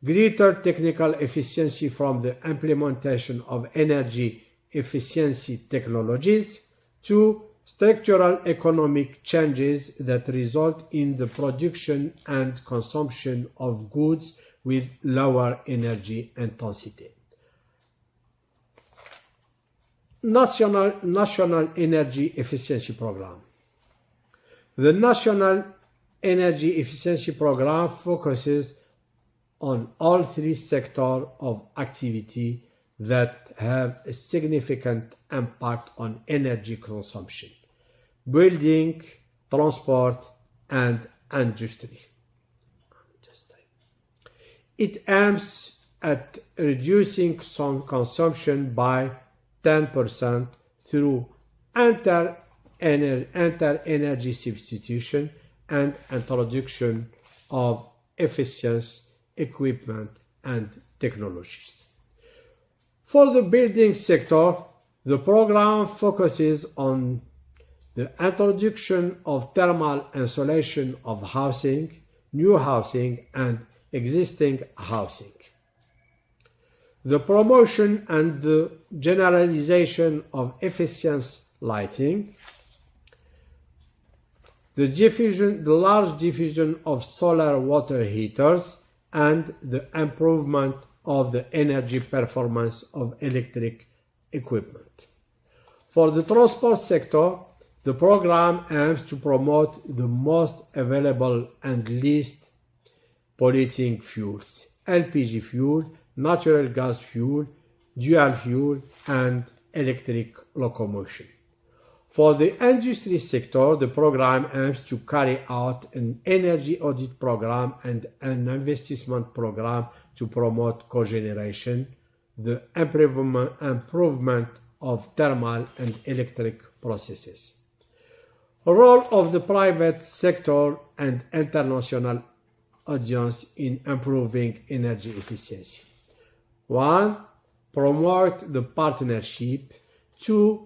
Greater technical efficiency from the implementation of energy efficiency technologies. 2. Structural economic changes that result in the production and consumption of goods with lower energy intensity. National Energy Efficiency Program. The National Energy Efficiency Program focuses on all three sectors of activity that have a significant impact on energy consumption, building, transport, and industry. It aims at reducing some consumption by 10% through energy substitution and introduction of efficient equipment and technologies. For the building sector, the program focuses on the introduction of thermal insulation of housing, new housing, and existing housing. The promotion and the generalization of efficient lighting, the large diffusion of solar water heaters, and the improvement of the energy performance of electric equipment. For the transport sector, the program aims to promote the most available and least polluting fuels, LPG fuel, natural gas fuel, dual fuel, and electric locomotion. For the industry sector, the program aims to carry out an energy audit program and an investment program to promote cogeneration, the improvement of thermal and electric processes. The role of the private sector and international audience in improving energy efficiency. 1. Promote the partnership. 2.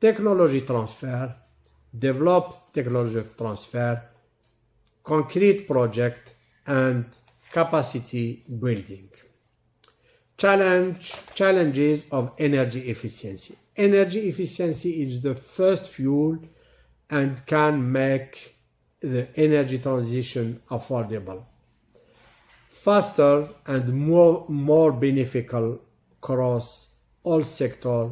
Technology transfer. Develop technology transfer, concrete project, and capacity building. Challenges of energy efficiency. Energy efficiency is the first fuel and can make the energy transition affordable, faster, and more beneficial across all sectors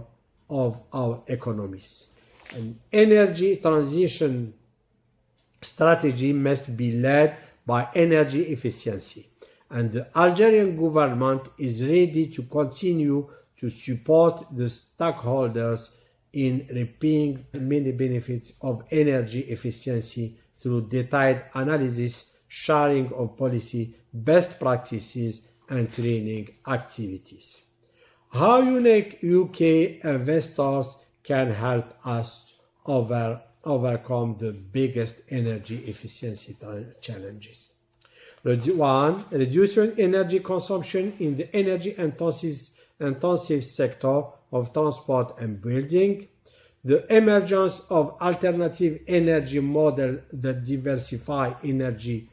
of our economies. An energy transition strategy must be led by energy efficiency, and the Algerian government is ready to continue to support the stakeholders in reaping many benefits of energy efficiency through detailed analysis, sharing of policy, best practices, and training activities. How unique UK investors can help us overcome the biggest energy efficiency challenges. 1. Reducing energy consumption in the energy intensive sector of transport and building. The emergence of alternative energy models that diversify energy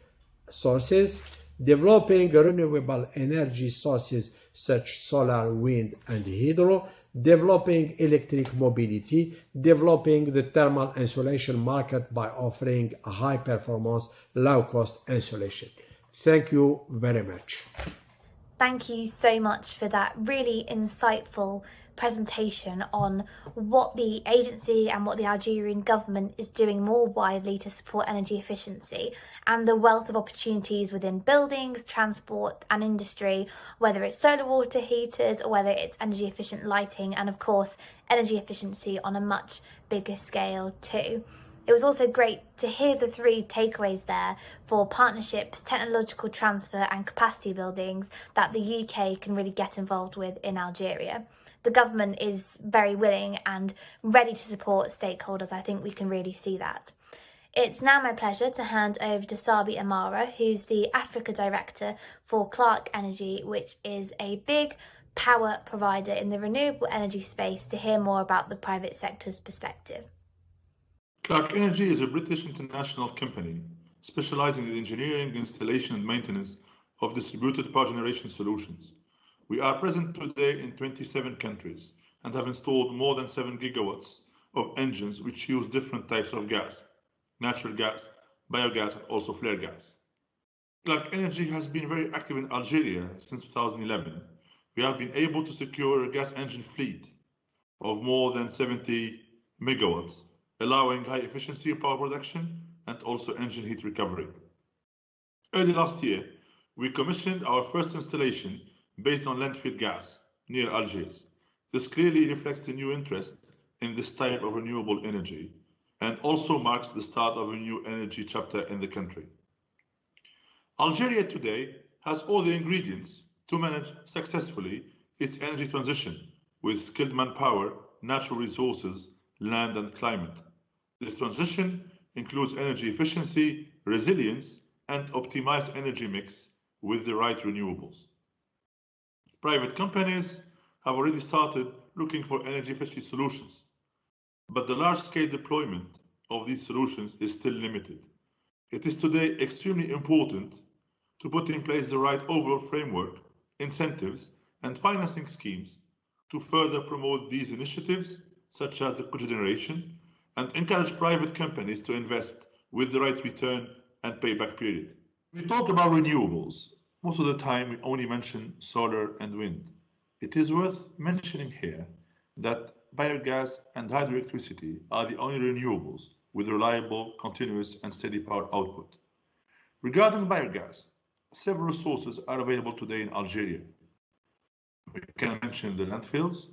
sources. Developing renewable energy sources such solar, wind, and hydro. Developing electric mobility. Developing the thermal insulation market by offering a high-performance, low-cost insulation. Thank you very much. Thank you so much for that really insightful presentation on what the agency and what the Algerian government is doing more widely to support energy efficiency and the wealth of opportunities within buildings, transport and industry, whether it's solar water heaters or whether it's energy efficient lighting, and of course energy efficiency on a much bigger scale too. It was also great to hear the 3 takeaways there for partnerships, technological transfer and capacity buildings that the UK can really get involved with in Algeria. The government is very willing and ready to support stakeholders. I think we can really see that. It's now my pleasure to hand over to Sabi Amara, who's the Africa Director for Clark Energy, which is a big power provider in the renewable energy space, to hear more about the private sector's perspective. Clark Energy is a British international company specializing in engineering, installation and maintenance of distributed power generation solutions. We are present today in 27 countries and have installed more than 7 gigawatts of engines which use different types of gas, natural gas, biogas and also flare gas. Clark Energy has been very active in Algeria since 2011. We have been able to secure a gas engine fleet of more than 70 megawatts, allowing high efficiency power production and also engine heat recovery. Early last year, we commissioned our first installation based on landfill gas near Algiers. This clearly reflects the new interest in this type of renewable energy and also marks the start of a new energy chapter in the country. Algeria today has all the ingredients to manage successfully its energy transition with skilled manpower, natural resources, land and climate. This transition includes energy efficiency, resilience, and optimized energy mix with the right renewables. Private companies have already started looking for energy efficiency solutions, but the large-scale deployment of these solutions is still limited. It is today extremely important to put in place the right overall framework, incentives, and financing schemes to further promote these initiatives, such as the cogeneration, and encourage private companies to invest with the right return and payback period. We talk about renewables. Most of the time, we only mention solar and wind. It is worth mentioning here that biogas and hydroelectricity are the only renewables with reliable, continuous, and steady power output. Regarding biogas, several sources are available today in Algeria. We can mention the landfills,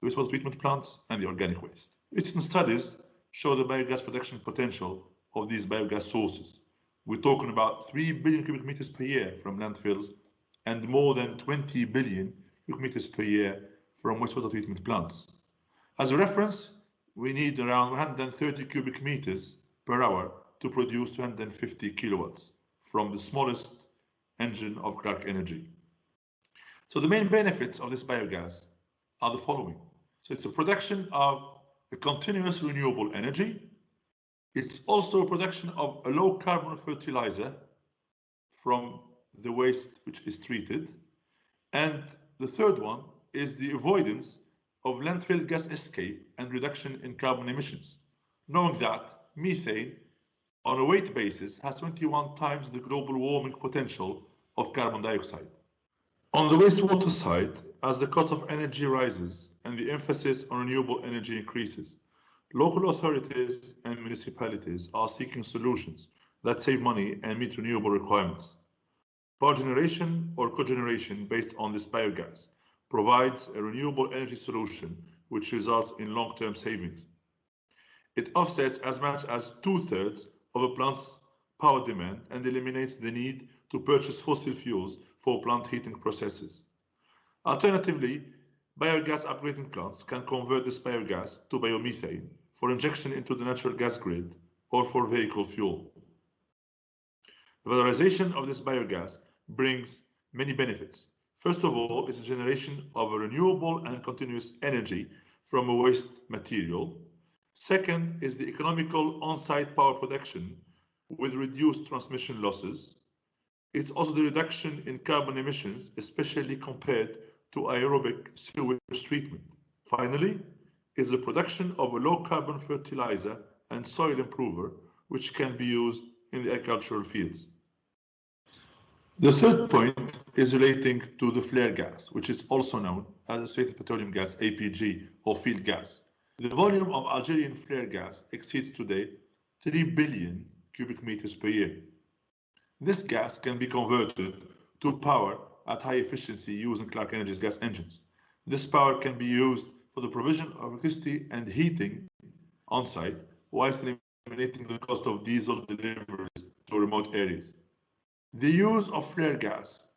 the wastewater treatment plants, and the organic waste. Recent studies show the biogas production potential of these biogas sources. We're talking about 3 billion cubic meters per year from landfills and more than 20 billion cubic meters per year from wastewater treatment plants. As a reference, we need around 130 cubic meters per hour to produce 250 kilowatts from the smallest engine of Clark Energy. So the main benefits of this biogas are the following. So it's the production of a continuous renewable energy. It's also a production of a low carbon fertilizer from the waste which is treated. And the third one is the avoidance of landfill gas escape and reduction in carbon emissions, knowing that methane on a weight basis has 21 times the global warming potential of carbon dioxide. On the wastewater side, as the cost of energy rises and the emphasis on renewable energy increases, local authorities and municipalities are seeking solutions that save money and meet renewable requirements. Power generation or cogeneration based on this biogas provides a renewable energy solution which results in long-term savings. It offsets as much as 2/3 of a plant's power demand and eliminates the need to purchase fossil fuels for plant heating processes. Alternatively, biogas upgrading plants can convert this biogas to biomethane for injection into the natural gas grid or for vehicle fuel. The valorization of this biogas brings many benefits. First of all, it's a generation of a renewable and continuous energy from a waste material. Second is the economical on-site power production with reduced transmission losses. It's also the reduction in carbon emissions, especially compared to aerobic sewage treatment. Finally, is the production of a low-carbon fertilizer and soil improver, which can be used in the agricultural fields. The third point is relating to the flare gas, which is also known as associated petroleum gas, APG, or field gas. The volume of Algerian flare gas exceeds today 3 billion cubic meters per year. This gas can be converted to power at high efficiency using Clark Energy's gas engines. This power can be used for the provision of electricity and heating on site, whilst eliminating the cost of diesel deliveries to remote areas. The use of flare gas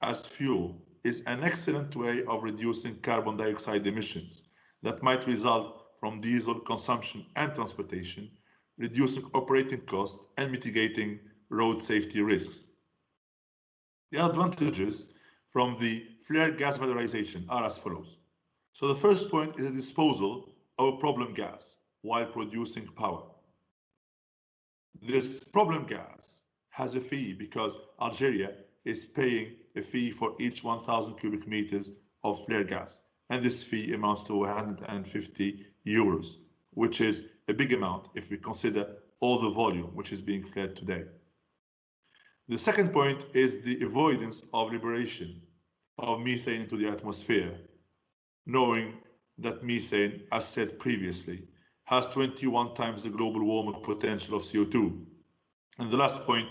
as fuel is an excellent way of reducing carbon dioxide emissions that might result from diesel consumption and transportation, reducing operating costs and mitigating road safety risks. The advantages from the flare gas valorization are as follows. So the first point is the disposal of a problem gas while producing power. This problem gas has a fee because Algeria is paying a fee for each 1,000 cubic meters of flare gas, and this fee amounts to 150 euros, which is a big amount if we consider all the volume which is being flared today. The second point is the avoidance of liberation of methane into the atmosphere, knowing that methane, as said previously, has 21 times the global warming potential of CO2. And the last point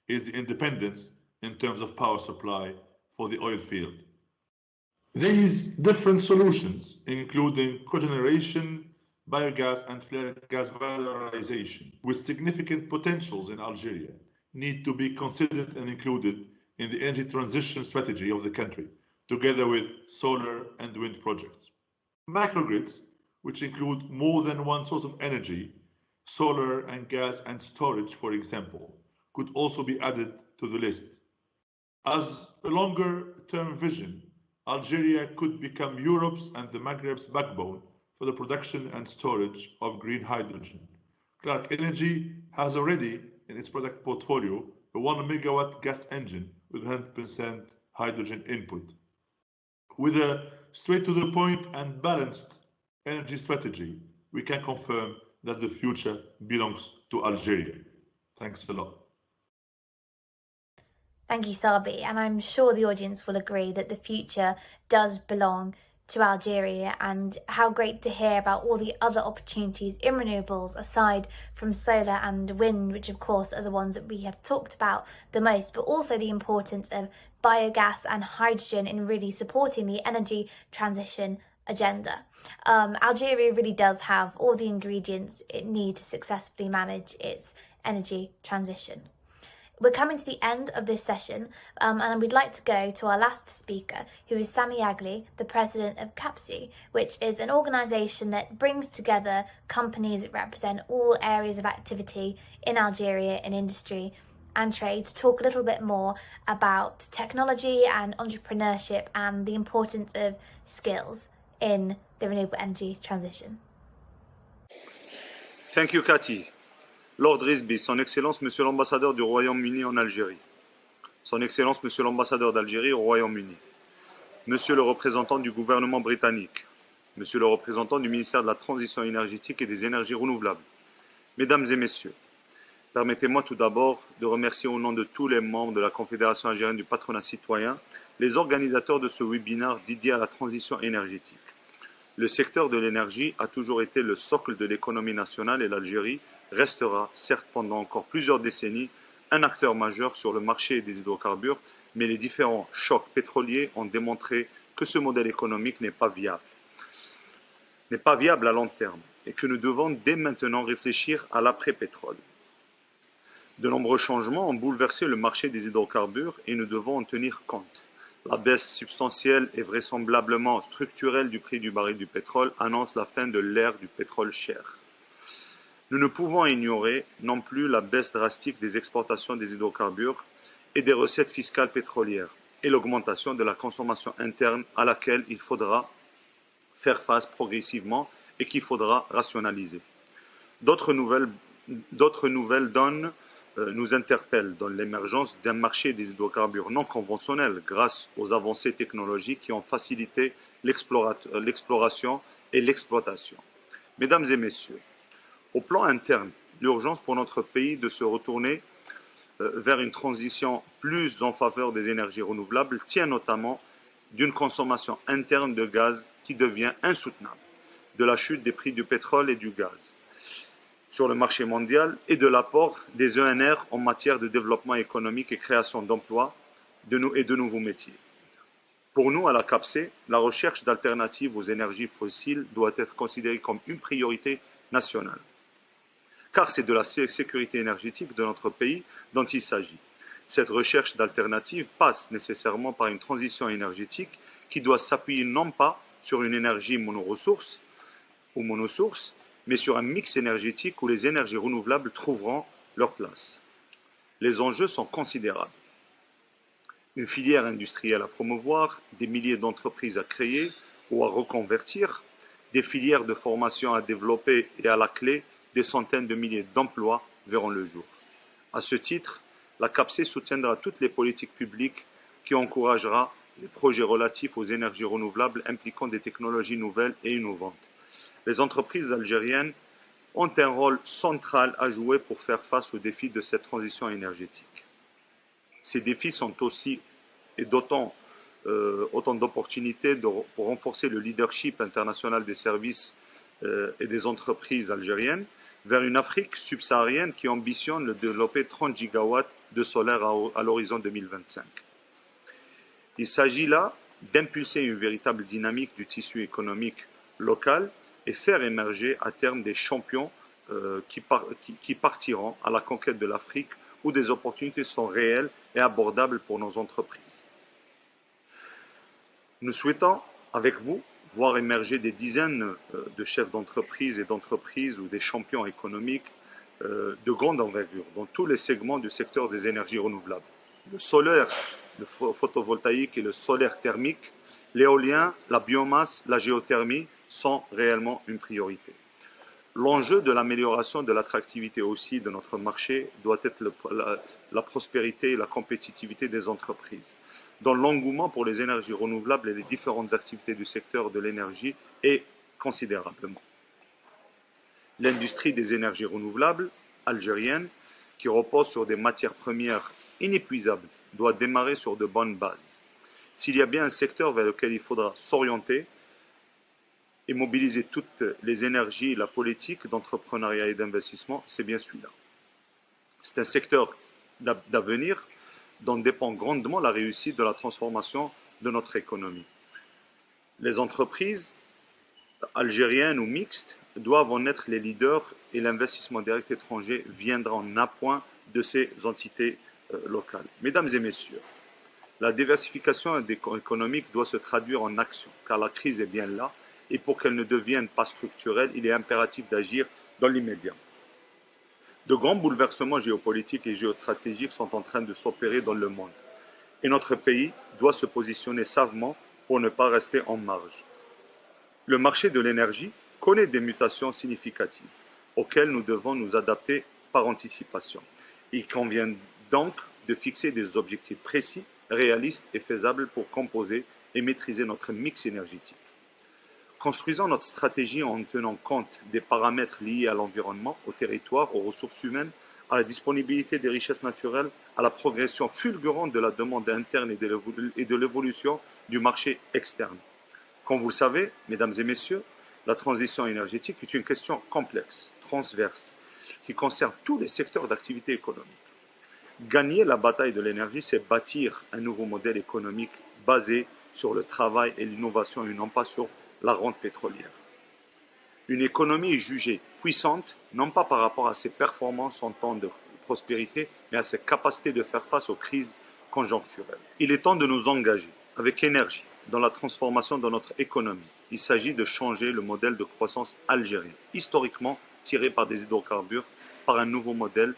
is the independence in terms of power supply for the oil field. These different solutions, including cogeneration, biogas and flare gas valorization, with significant potentials in Algeria, need to be considered and included in the energy transition strategy of the country, together with solar and wind projects. Microgrids, which include more than one source of energy, solar and gas and storage, for example, could also be added to the list. As a longer-term vision, Algeria could become Europe's and the Maghreb's backbone for the production and storage of green hydrogen. Clark Energy has already in its product portfolio a 1 megawatt gas engine with 100% hydrogen input. With a straight-to-the-point and balanced energy strategy, we can confirm that the future belongs to Algeria. Thanks a lot. Thank you, Sabi, and I'm sure the audience will agree that the future does belong to Algeria, and how great to hear about all the other opportunities in renewables aside from solar and wind, which of course are the ones that we have talked about the most, but also the importance of biogas and hydrogen in really supporting the energy transition agenda. Algeria really does have all the ingredients it needs to successfully manage its energy transition. We're coming to the end of this session, and we'd like to go to our last speaker, who is Sami Agli, the president of CAPSI, which is an organisation that brings together companies that represent all areas of activity in Algeria in industry and trade, to talk a little bit more about technology and entrepreneurship and the importance of skills in the renewable energy transition. Thank you, Cathy. Lord Risby, Son Excellence Monsieur l'Ambassadeur du Royaume-Uni en Algérie, Son Excellence Monsieur l'Ambassadeur d'Algérie au Royaume-Uni, Monsieur le représentant du gouvernement britannique, Monsieur le représentant du ministère de la Transition énergétique et des énergies renouvelables, Mesdames et Messieurs, permettez-moi tout d'abord de remercier au nom de tous les membres de la Confédération algérienne du patronat citoyen les organisateurs de ce webinaire dédié à la transition énergétique. Le secteur de l'énergie a toujours été le socle de l'économie nationale et l'Algérie restera, certes pendant encore plusieurs décennies, un acteur majeur sur le marché des hydrocarbures, mais les différents chocs pétroliers ont démontré que ce modèle économique n'est pas viable à long terme, et que nous devons dès maintenant réfléchir à l'après-pétrole. De nombreux changements ont bouleversé le marché des hydrocarbures et nous devons en tenir compte. La baisse substantielle et vraisemblablement structurelle du prix du baril du pétrole annonce la fin de l'ère du pétrole cher. Nous ne pouvons ignorer non plus la baisse drastique des exportations des hydrocarbures et des recettes fiscales pétrolières et l'augmentation de la consommation interne à laquelle il faudra faire face progressivement et qu'il faudra rationaliser. D'autres nouvelles donnes nous interpellent dans l'émergence d'un marché des hydrocarbures non conventionnels grâce aux avancées technologiques qui ont facilité l'exploration et l'exploitation. Mesdames et messieurs, au plan interne, l'urgence pour notre pays de se retourner vers une transition plus en faveur des énergies renouvelables tient notamment d'une consommation interne de gaz qui devient insoutenable, de la chute des prix du pétrole et du gaz sur le marché mondial et de l'apport des ENR en matière de développement économique et création d'emplois et de nouveaux métiers. Pour nous, à la CAPSI, la recherche d'alternatives aux énergies fossiles doit être considérée comme une priorité nationale. Car c'est de la sécurité énergétique de notre pays dont il s'agit. Cette recherche d'alternatives passe nécessairement par une transition énergétique qui doit s'appuyer non pas sur une énergie monosource, mais sur un mix énergétique où les énergies renouvelables trouveront leur place. Les enjeux sont considérables. Une filière industrielle à promouvoir, des milliers d'entreprises à créer ou à reconvertir, des filières de formation à développer et à la clé, des centaines de milliers d'emplois verront le jour. À ce titre, la CAPSI soutiendra toutes les politiques publiques qui encouragera les projets relatifs aux énergies renouvelables impliquant des technologies nouvelles et innovantes. Les entreprises algériennes ont un rôle central à jouer pour faire face aux défis de cette transition énergétique. Ces défis sont aussi autant d'opportunités pour renforcer le leadership international des services et des entreprises algériennes vers une Afrique subsaharienne qui ambitionne de développer 30 gigawatts de solaire à l'horizon 2025. Il s'agit là d'impulser une véritable dynamique du tissu économique local et faire émerger à terme des champions qui partiront à la conquête de l'Afrique où des opportunités sont réelles et abordables pour nos entreprises. Nous souhaitons, avec vous, voir émerger des dizaines de chefs d'entreprise et d'entreprises ou des champions économiques de grande envergure dans tous les segments du secteur des énergies renouvelables. Le solaire, le photovoltaïque et le solaire thermique, l'éolien, la biomasse, la géothermie sont réellement une priorité. L'enjeu de l'amélioration de l'attractivité aussi de notre marché doit être la prospérité et la compétitivité des entreprises, dont l'engouement pour les énergies renouvelables et les différentes activités du secteur de l'énergie est considérablement. L'industrie des énergies renouvelables algérienne, qui repose sur des matières premières inépuisables, doit démarrer sur de bonnes bases. S'il y a bien un secteur vers lequel il faudra s'orienter et mobiliser toutes les énergies et la politique d'entrepreneuriat et d'investissement, c'est bien celui-là. C'est un secteur d'avenir dont dépend grandement la réussite de la transformation de notre économie. Les entreprises algériennes ou mixtes doivent en être les leaders et l'investissement direct étranger viendra en appoint de ces entités locales. Mesdames et messieurs, la diversification économique doit se traduire en action, car la crise est bien là, et pour qu'elle ne devienne pas structurelle, il est impératif d'agir dans l'immédiat. De grands bouleversements géopolitiques et géostratégiques sont en train de s'opérer dans le monde, et notre pays doit se positionner savamment pour ne pas rester en marge. Le marché de l'énergie connaît des mutations significatives, auxquelles nous devons nous adapter par anticipation. Il convient donc de fixer des objectifs précis, réalistes et faisables pour composer et maîtriser notre mix énergétique. Construisons notre stratégie en tenant compte des paramètres liés à l'environnement, au territoire, aux ressources humaines, à la disponibilité des richesses naturelles, à la progression fulgurante de la demande interne et de l'évolution du marché externe. Comme vous le savez, mesdames et messieurs, la transition énergétique est une question complexe, transverse, qui concerne tous les secteurs d'activité économique. Gagner la bataille de l'énergie, c'est bâtir un nouveau modèle économique basé sur le travail et l'innovation et non pas sur la rente pétrolière. Une économie est jugée puissante, non pas par rapport à ses performances en temps de prospérité, mais à ses capacités de faire face aux crises conjoncturelles. Il est temps de nous engager avec énergie dans la transformation de notre économie. Il s'agit de changer le modèle de croissance algérien, historiquement tiré par des hydrocarbures, par un nouveau modèle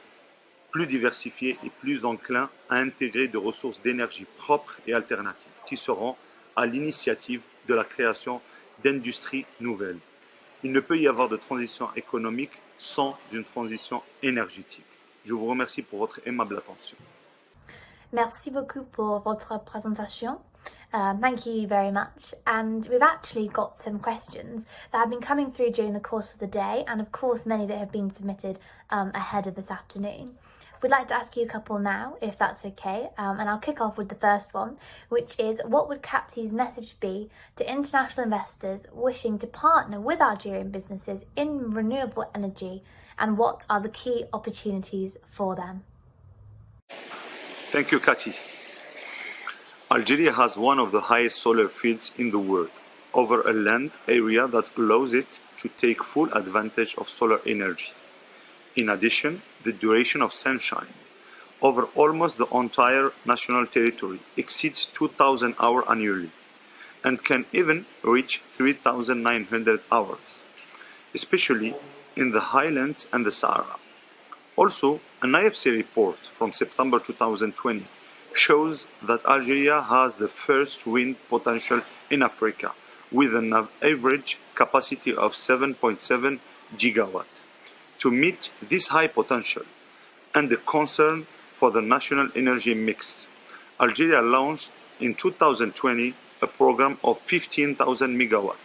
plus diversifié et plus enclin à intégrer des ressources d'énergie propres et alternatives, qui seront à l'initiative de la création d'industries nouvelles. Il ne peut y avoir de transition économique sans une transition énergétique. Je vous remercie pour votre aimable attention. Merci beaucoup pour votre présentation. Thank you very much. And we've actually got some questions that have been coming through during the course of the day, and of course many that have been submitted ahead of this afternoon. We'd like to ask you a couple now, if that's okay, and I'll kick off with the first one, which is, what would CAPSI's message be to international investors wishing to partner with Algerian businesses in renewable energy, and what are the key opportunities for them? Thank you, Cathy. Algeria has one of the highest solar fields in the world, over a land area that allows it to take full advantage of solar energy. In addition, the duration of sunshine over almost the entire national territory exceeds 2,000 hours annually and can even reach 3,900 hours, especially in the highlands and the Sahara. Also, an IFC report from September 2020 shows that Algeria has the first wind potential in Africa, with an average capacity of 7.7 gigawatt. To meet this high potential and the concern for the national energy mix, Algeria launched in 2020 a program of 15,000 megawatt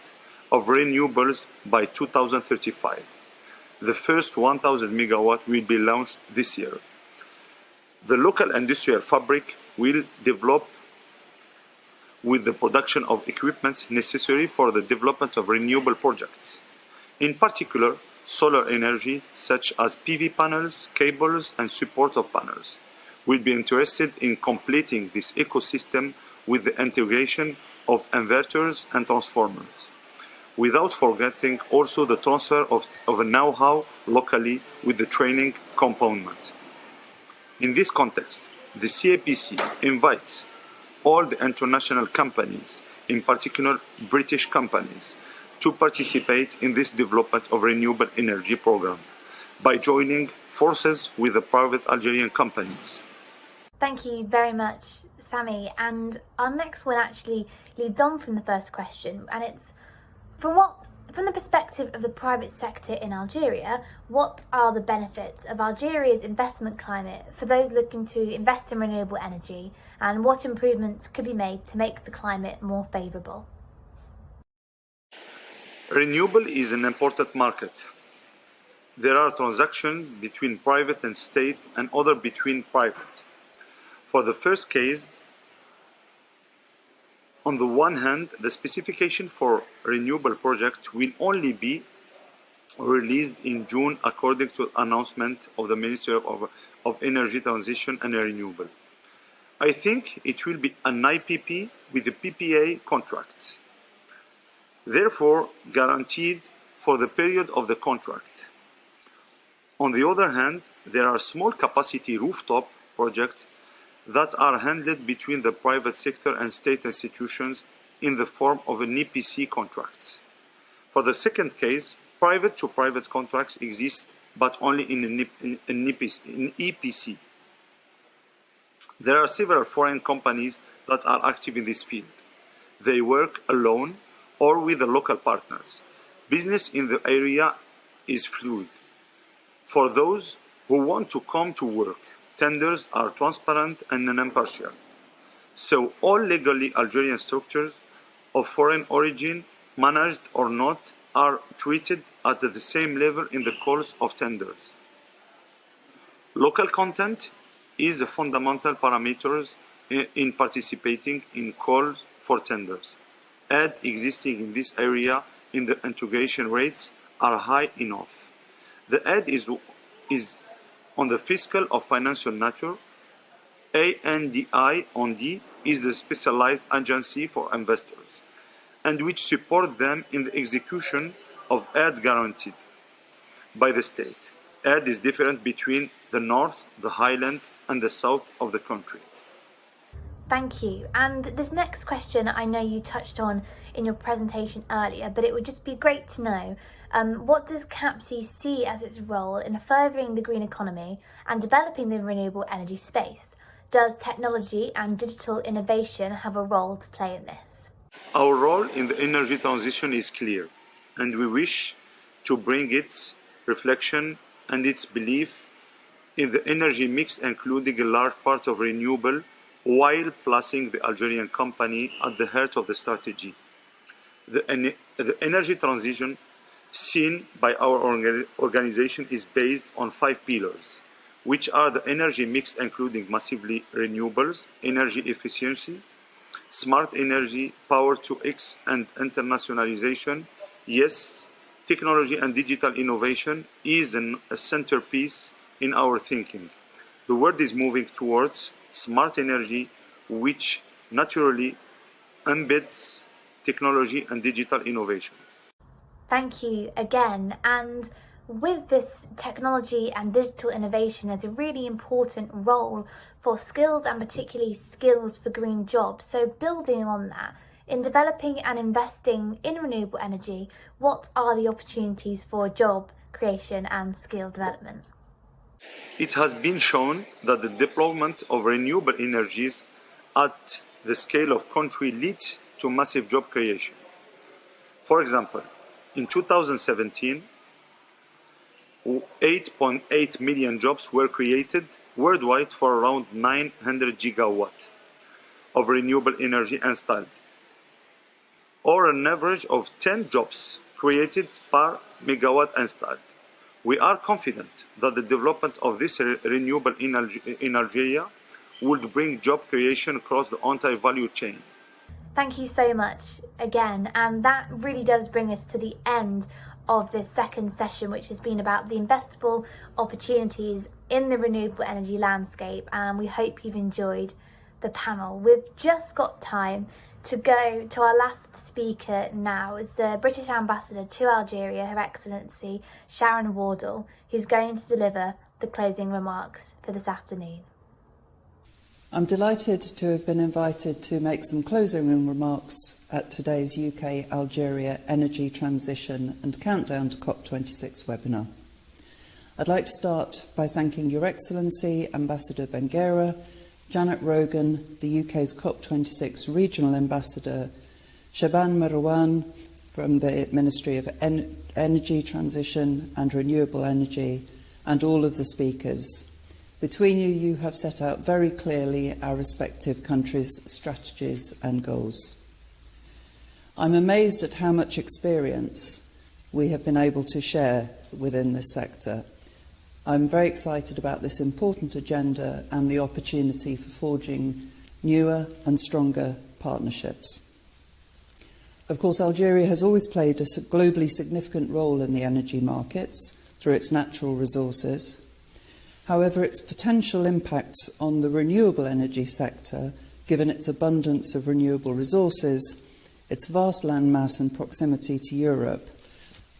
of renewables by 2035. The first 1,000 megawatt will be launched this year. The local industrial fabric will develop with the production of equipment necessary for the development of renewable projects. In particular, solar energy such as PV panels, cables and support of panels will be interested in completing this ecosystem with the integration of inverters and transformers, without forgetting also the transfer of a know-how locally with the training component. In this context, the CAPC invites all the international companies, in particular British companies, to participate in this development of renewable energy program by joining forces with the private Algerian companies. Thank you very much, Sami. And our next one actually leads on from the first question, and it's from the perspective of the private sector in Algeria, what are the benefits of Algeria's investment climate for those looking to invest in renewable energy, and what improvements could be made to make the climate more favourable? Renewable is an important market. There are transactions between private and state and other between private. For the first case, on the one hand, the specification for renewable projects will only be released in June according to announcement of the Ministry of Energy Transition and Renewable. I think it will be an IPP with the PPA contracts, therefore guaranteed for the period of the contract. On the other hand, there are small capacity rooftop projects that are handled between the private sector and state institutions in the form of an EPC contracts. For the second case, private-to-private contracts exist, but only in an EPC. There are several foreign companies that are active in this field. They work alone or with the local partners. Business in the area is fluid. For those who want to come to work, tenders are transparent and impartial. So all legally Algerian structures of foreign origin, managed or not, are treated at the same level in the calls of tenders. Local content is a fundamental parameter in participating in calls for tenders. Aid existing in this area in the integration rates are high enough. The aid is on the fiscal or financial nature. ANDI is the specialized agency for investors, and which support them in the execution of aid guaranteed by the state. Aid is different between the north, the highland, and the south of the country. Thank you. And this next question I know you touched on in your presentation earlier, but it would just be great to know, what does CAPC see as its role in furthering the green economy and developing the renewable energy space? Does technology and digital innovation have a role to play in this? Our role in the energy transition is clear, and we wish to bring its reflection and its belief in the energy mix, including a large part of renewable, while placing the Algerian company at the heart of the strategy. The energy transition seen by our organization is based on 5 pillars, which are the energy mix, including massively renewables, energy efficiency, smart energy, power to X, and internationalization. Yes, technology and digital innovation is a centerpiece in our thinking. The world is moving towards smart energy, which naturally embeds technology and digital innovation. Thank you again. And with this technology and digital innovation, there's a really important role for skills, and particularly skills for green jobs. So building on that, in developing and investing in renewable energy, what are the opportunities for job creation and skill development? It has been shown that the deployment of renewable energies at the scale of country leads to massive job creation. For example, in 2017, 8.8 million jobs were created worldwide for around 900 gigawatt of renewable energy installed, or an average of 10 jobs created per megawatt installed. We are confident that the development of this renewable in Algeria would bring job creation across the entire value chain. Thank you so much again, and that really does bring us to the end of this second session, which has been about the investable opportunities in the renewable energy landscape, and we hope you've enjoyed the panel. We've just got time to go to our last speaker now is the British Ambassador to Algeria, Her Excellency Sharon Wardle, who's going to deliver the closing remarks for this afternoon. I'm delighted to have been invited to make some closing remarks at today's UK-Algeria Energy Transition and Countdown to COP26 webinar. I'd like to start by thanking Your Excellency Ambassador Benguerrah, Janet Rogan, the UK's COP26 Regional Ambassador, Chabane Merouane from the Ministry of Energy Transition and Renewable Energy, and all of the speakers. Between you, you have set out very clearly our respective countries' strategies and goals. I'm amazed at how much experience we have been able to share within this sector. I'm very excited about this important agenda and the opportunity for forging newer and stronger partnerships. Of course, Algeria has always played a globally significant role in the energy markets through its natural resources. However, its potential impact on the renewable energy sector, given its abundance of renewable resources, its vast landmass and proximity to Europe,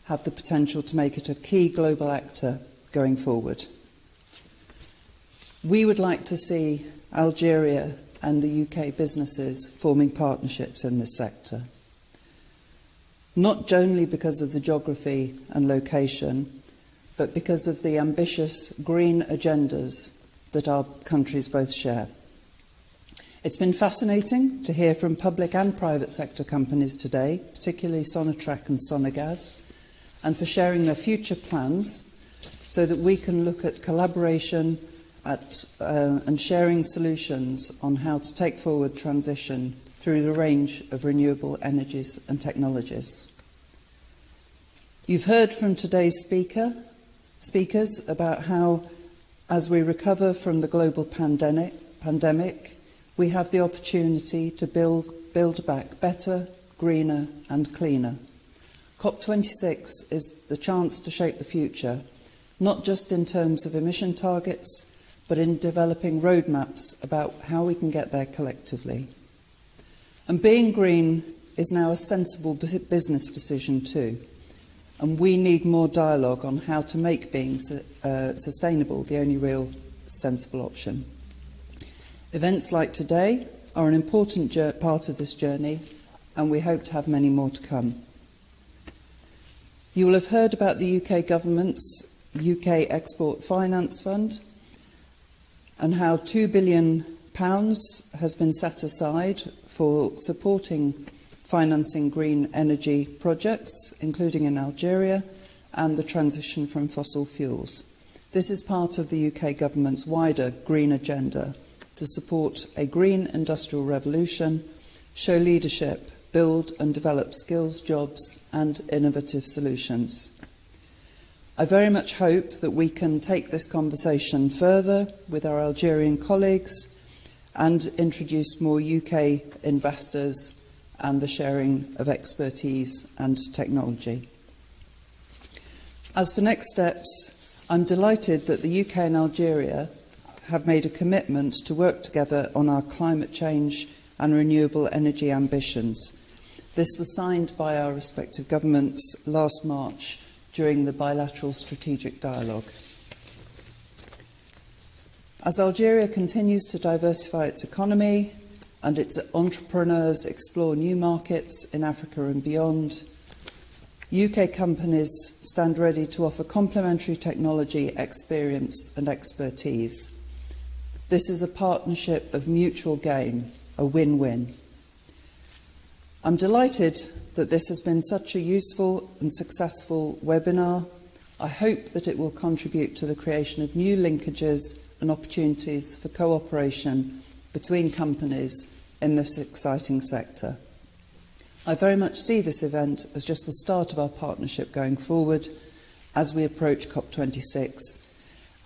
have the potential to make it a key global actor going forward. We would like to see Algeria and the UK businesses forming partnerships in this sector, not only because of the geography and location, but because of the ambitious green agendas that our countries both share. It's been fascinating to hear from public and private sector companies today, particularly Sonatrach and Sonagaz, and for sharing their future plans so that we can look at collaboration and sharing solutions on how to take forward transition through the range of renewable energies and technologies. You've heard from today's speakers about how, as we recover from the global pandemic, we have the opportunity to build back better, greener and cleaner. COP26 is the chance to shape the future, not just in terms of emission targets, but in developing roadmaps about how we can get there collectively. And being green is now a sensible business decision too. And we need more dialogue on how to make being sustainable the only real sensible option. Events like today are an important part of this journey, and we hope to have many more to come. You will have heard about the UK government's UK Export Finance Fund and how £2 billion has been set aside for supporting financing green energy projects, including in Algeria, and the transition from fossil fuels. This is part of the UK government's wider green agenda to support a green industrial revolution, show leadership, build and develop skills, jobs and innovative solutions. I very much hope that we can take this conversation further with our Algerian colleagues and introduce more UK investors and the sharing of expertise and technology. As for next steps, I'm delighted that the UK and Algeria have made a commitment to work together on our climate change and renewable energy ambitions. This was signed by our respective governments last March during the bilateral strategic dialogue. As Algeria continues to diversify its economy and its entrepreneurs explore new markets in Africa and beyond, UK companies stand ready to offer complementary technology, experience and expertise. This is a partnership of mutual gain, a win-win. I'm delighted that this has been such a useful and successful webinar. I hope that it will contribute to the creation of new linkages and opportunities for cooperation between companies in this exciting sector. I very much see this event as just the start of our partnership going forward as we approach COP26,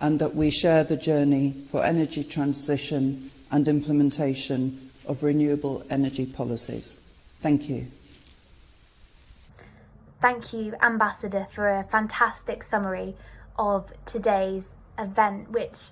and that we share the journey for energy transition and implementation of renewable energy policies. Thank you. Thank you, Ambassador, for a fantastic summary of today's event, which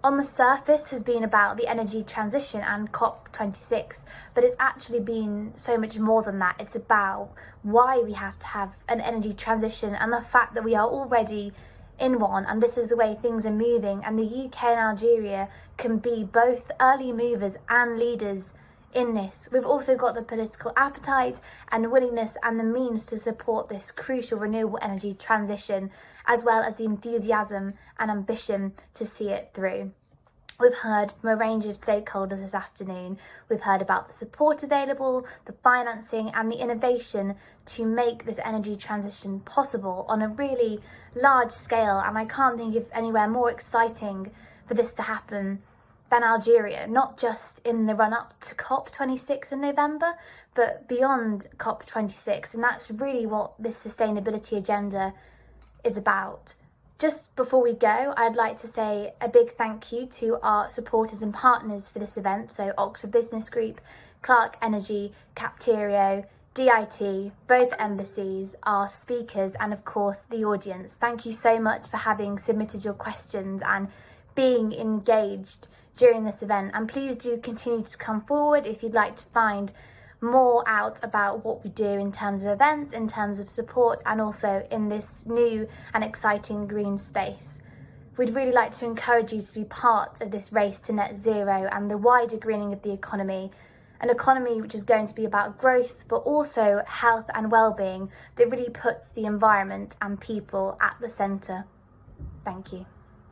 on the surface has been about the energy transition and COP26, but it's actually been so much more than that. It's about why we have to have an energy transition and the fact that we are already in one, and this is the way things are moving, and the UK and Algeria can be both early movers and leaders in this. We've also got the political appetite and willingness and the means to support this crucial renewable energy transition, as well as the enthusiasm and ambition to see it through. We've heard from a range of stakeholders this afternoon. We've heard about the support available, the financing and the innovation to make this energy transition possible on a really large scale, and I can't think of anywhere more exciting for this to happen than Algeria, not just in the run-up to COP26 in November, but beyond COP26, and that's really what this sustainability agenda is about. Just before we go, I'd like to say a big thank you to our supporters and partners for this event, so Oxford Business Group, Clark Energy, Capterio, DIT, both embassies, our speakers, and of course the audience. Thank you so much for having submitted your questions and being engaged during this event, and please do continue to come forward if you'd like to find more out about what we do in terms of events, in terms of support, and also in this new and exciting green space. We'd really like to encourage you to be part of this race to net zero and the wider greening of the economy, an economy which is going to be about growth but also health and well-being that really puts the environment and people at the centre. Thank you.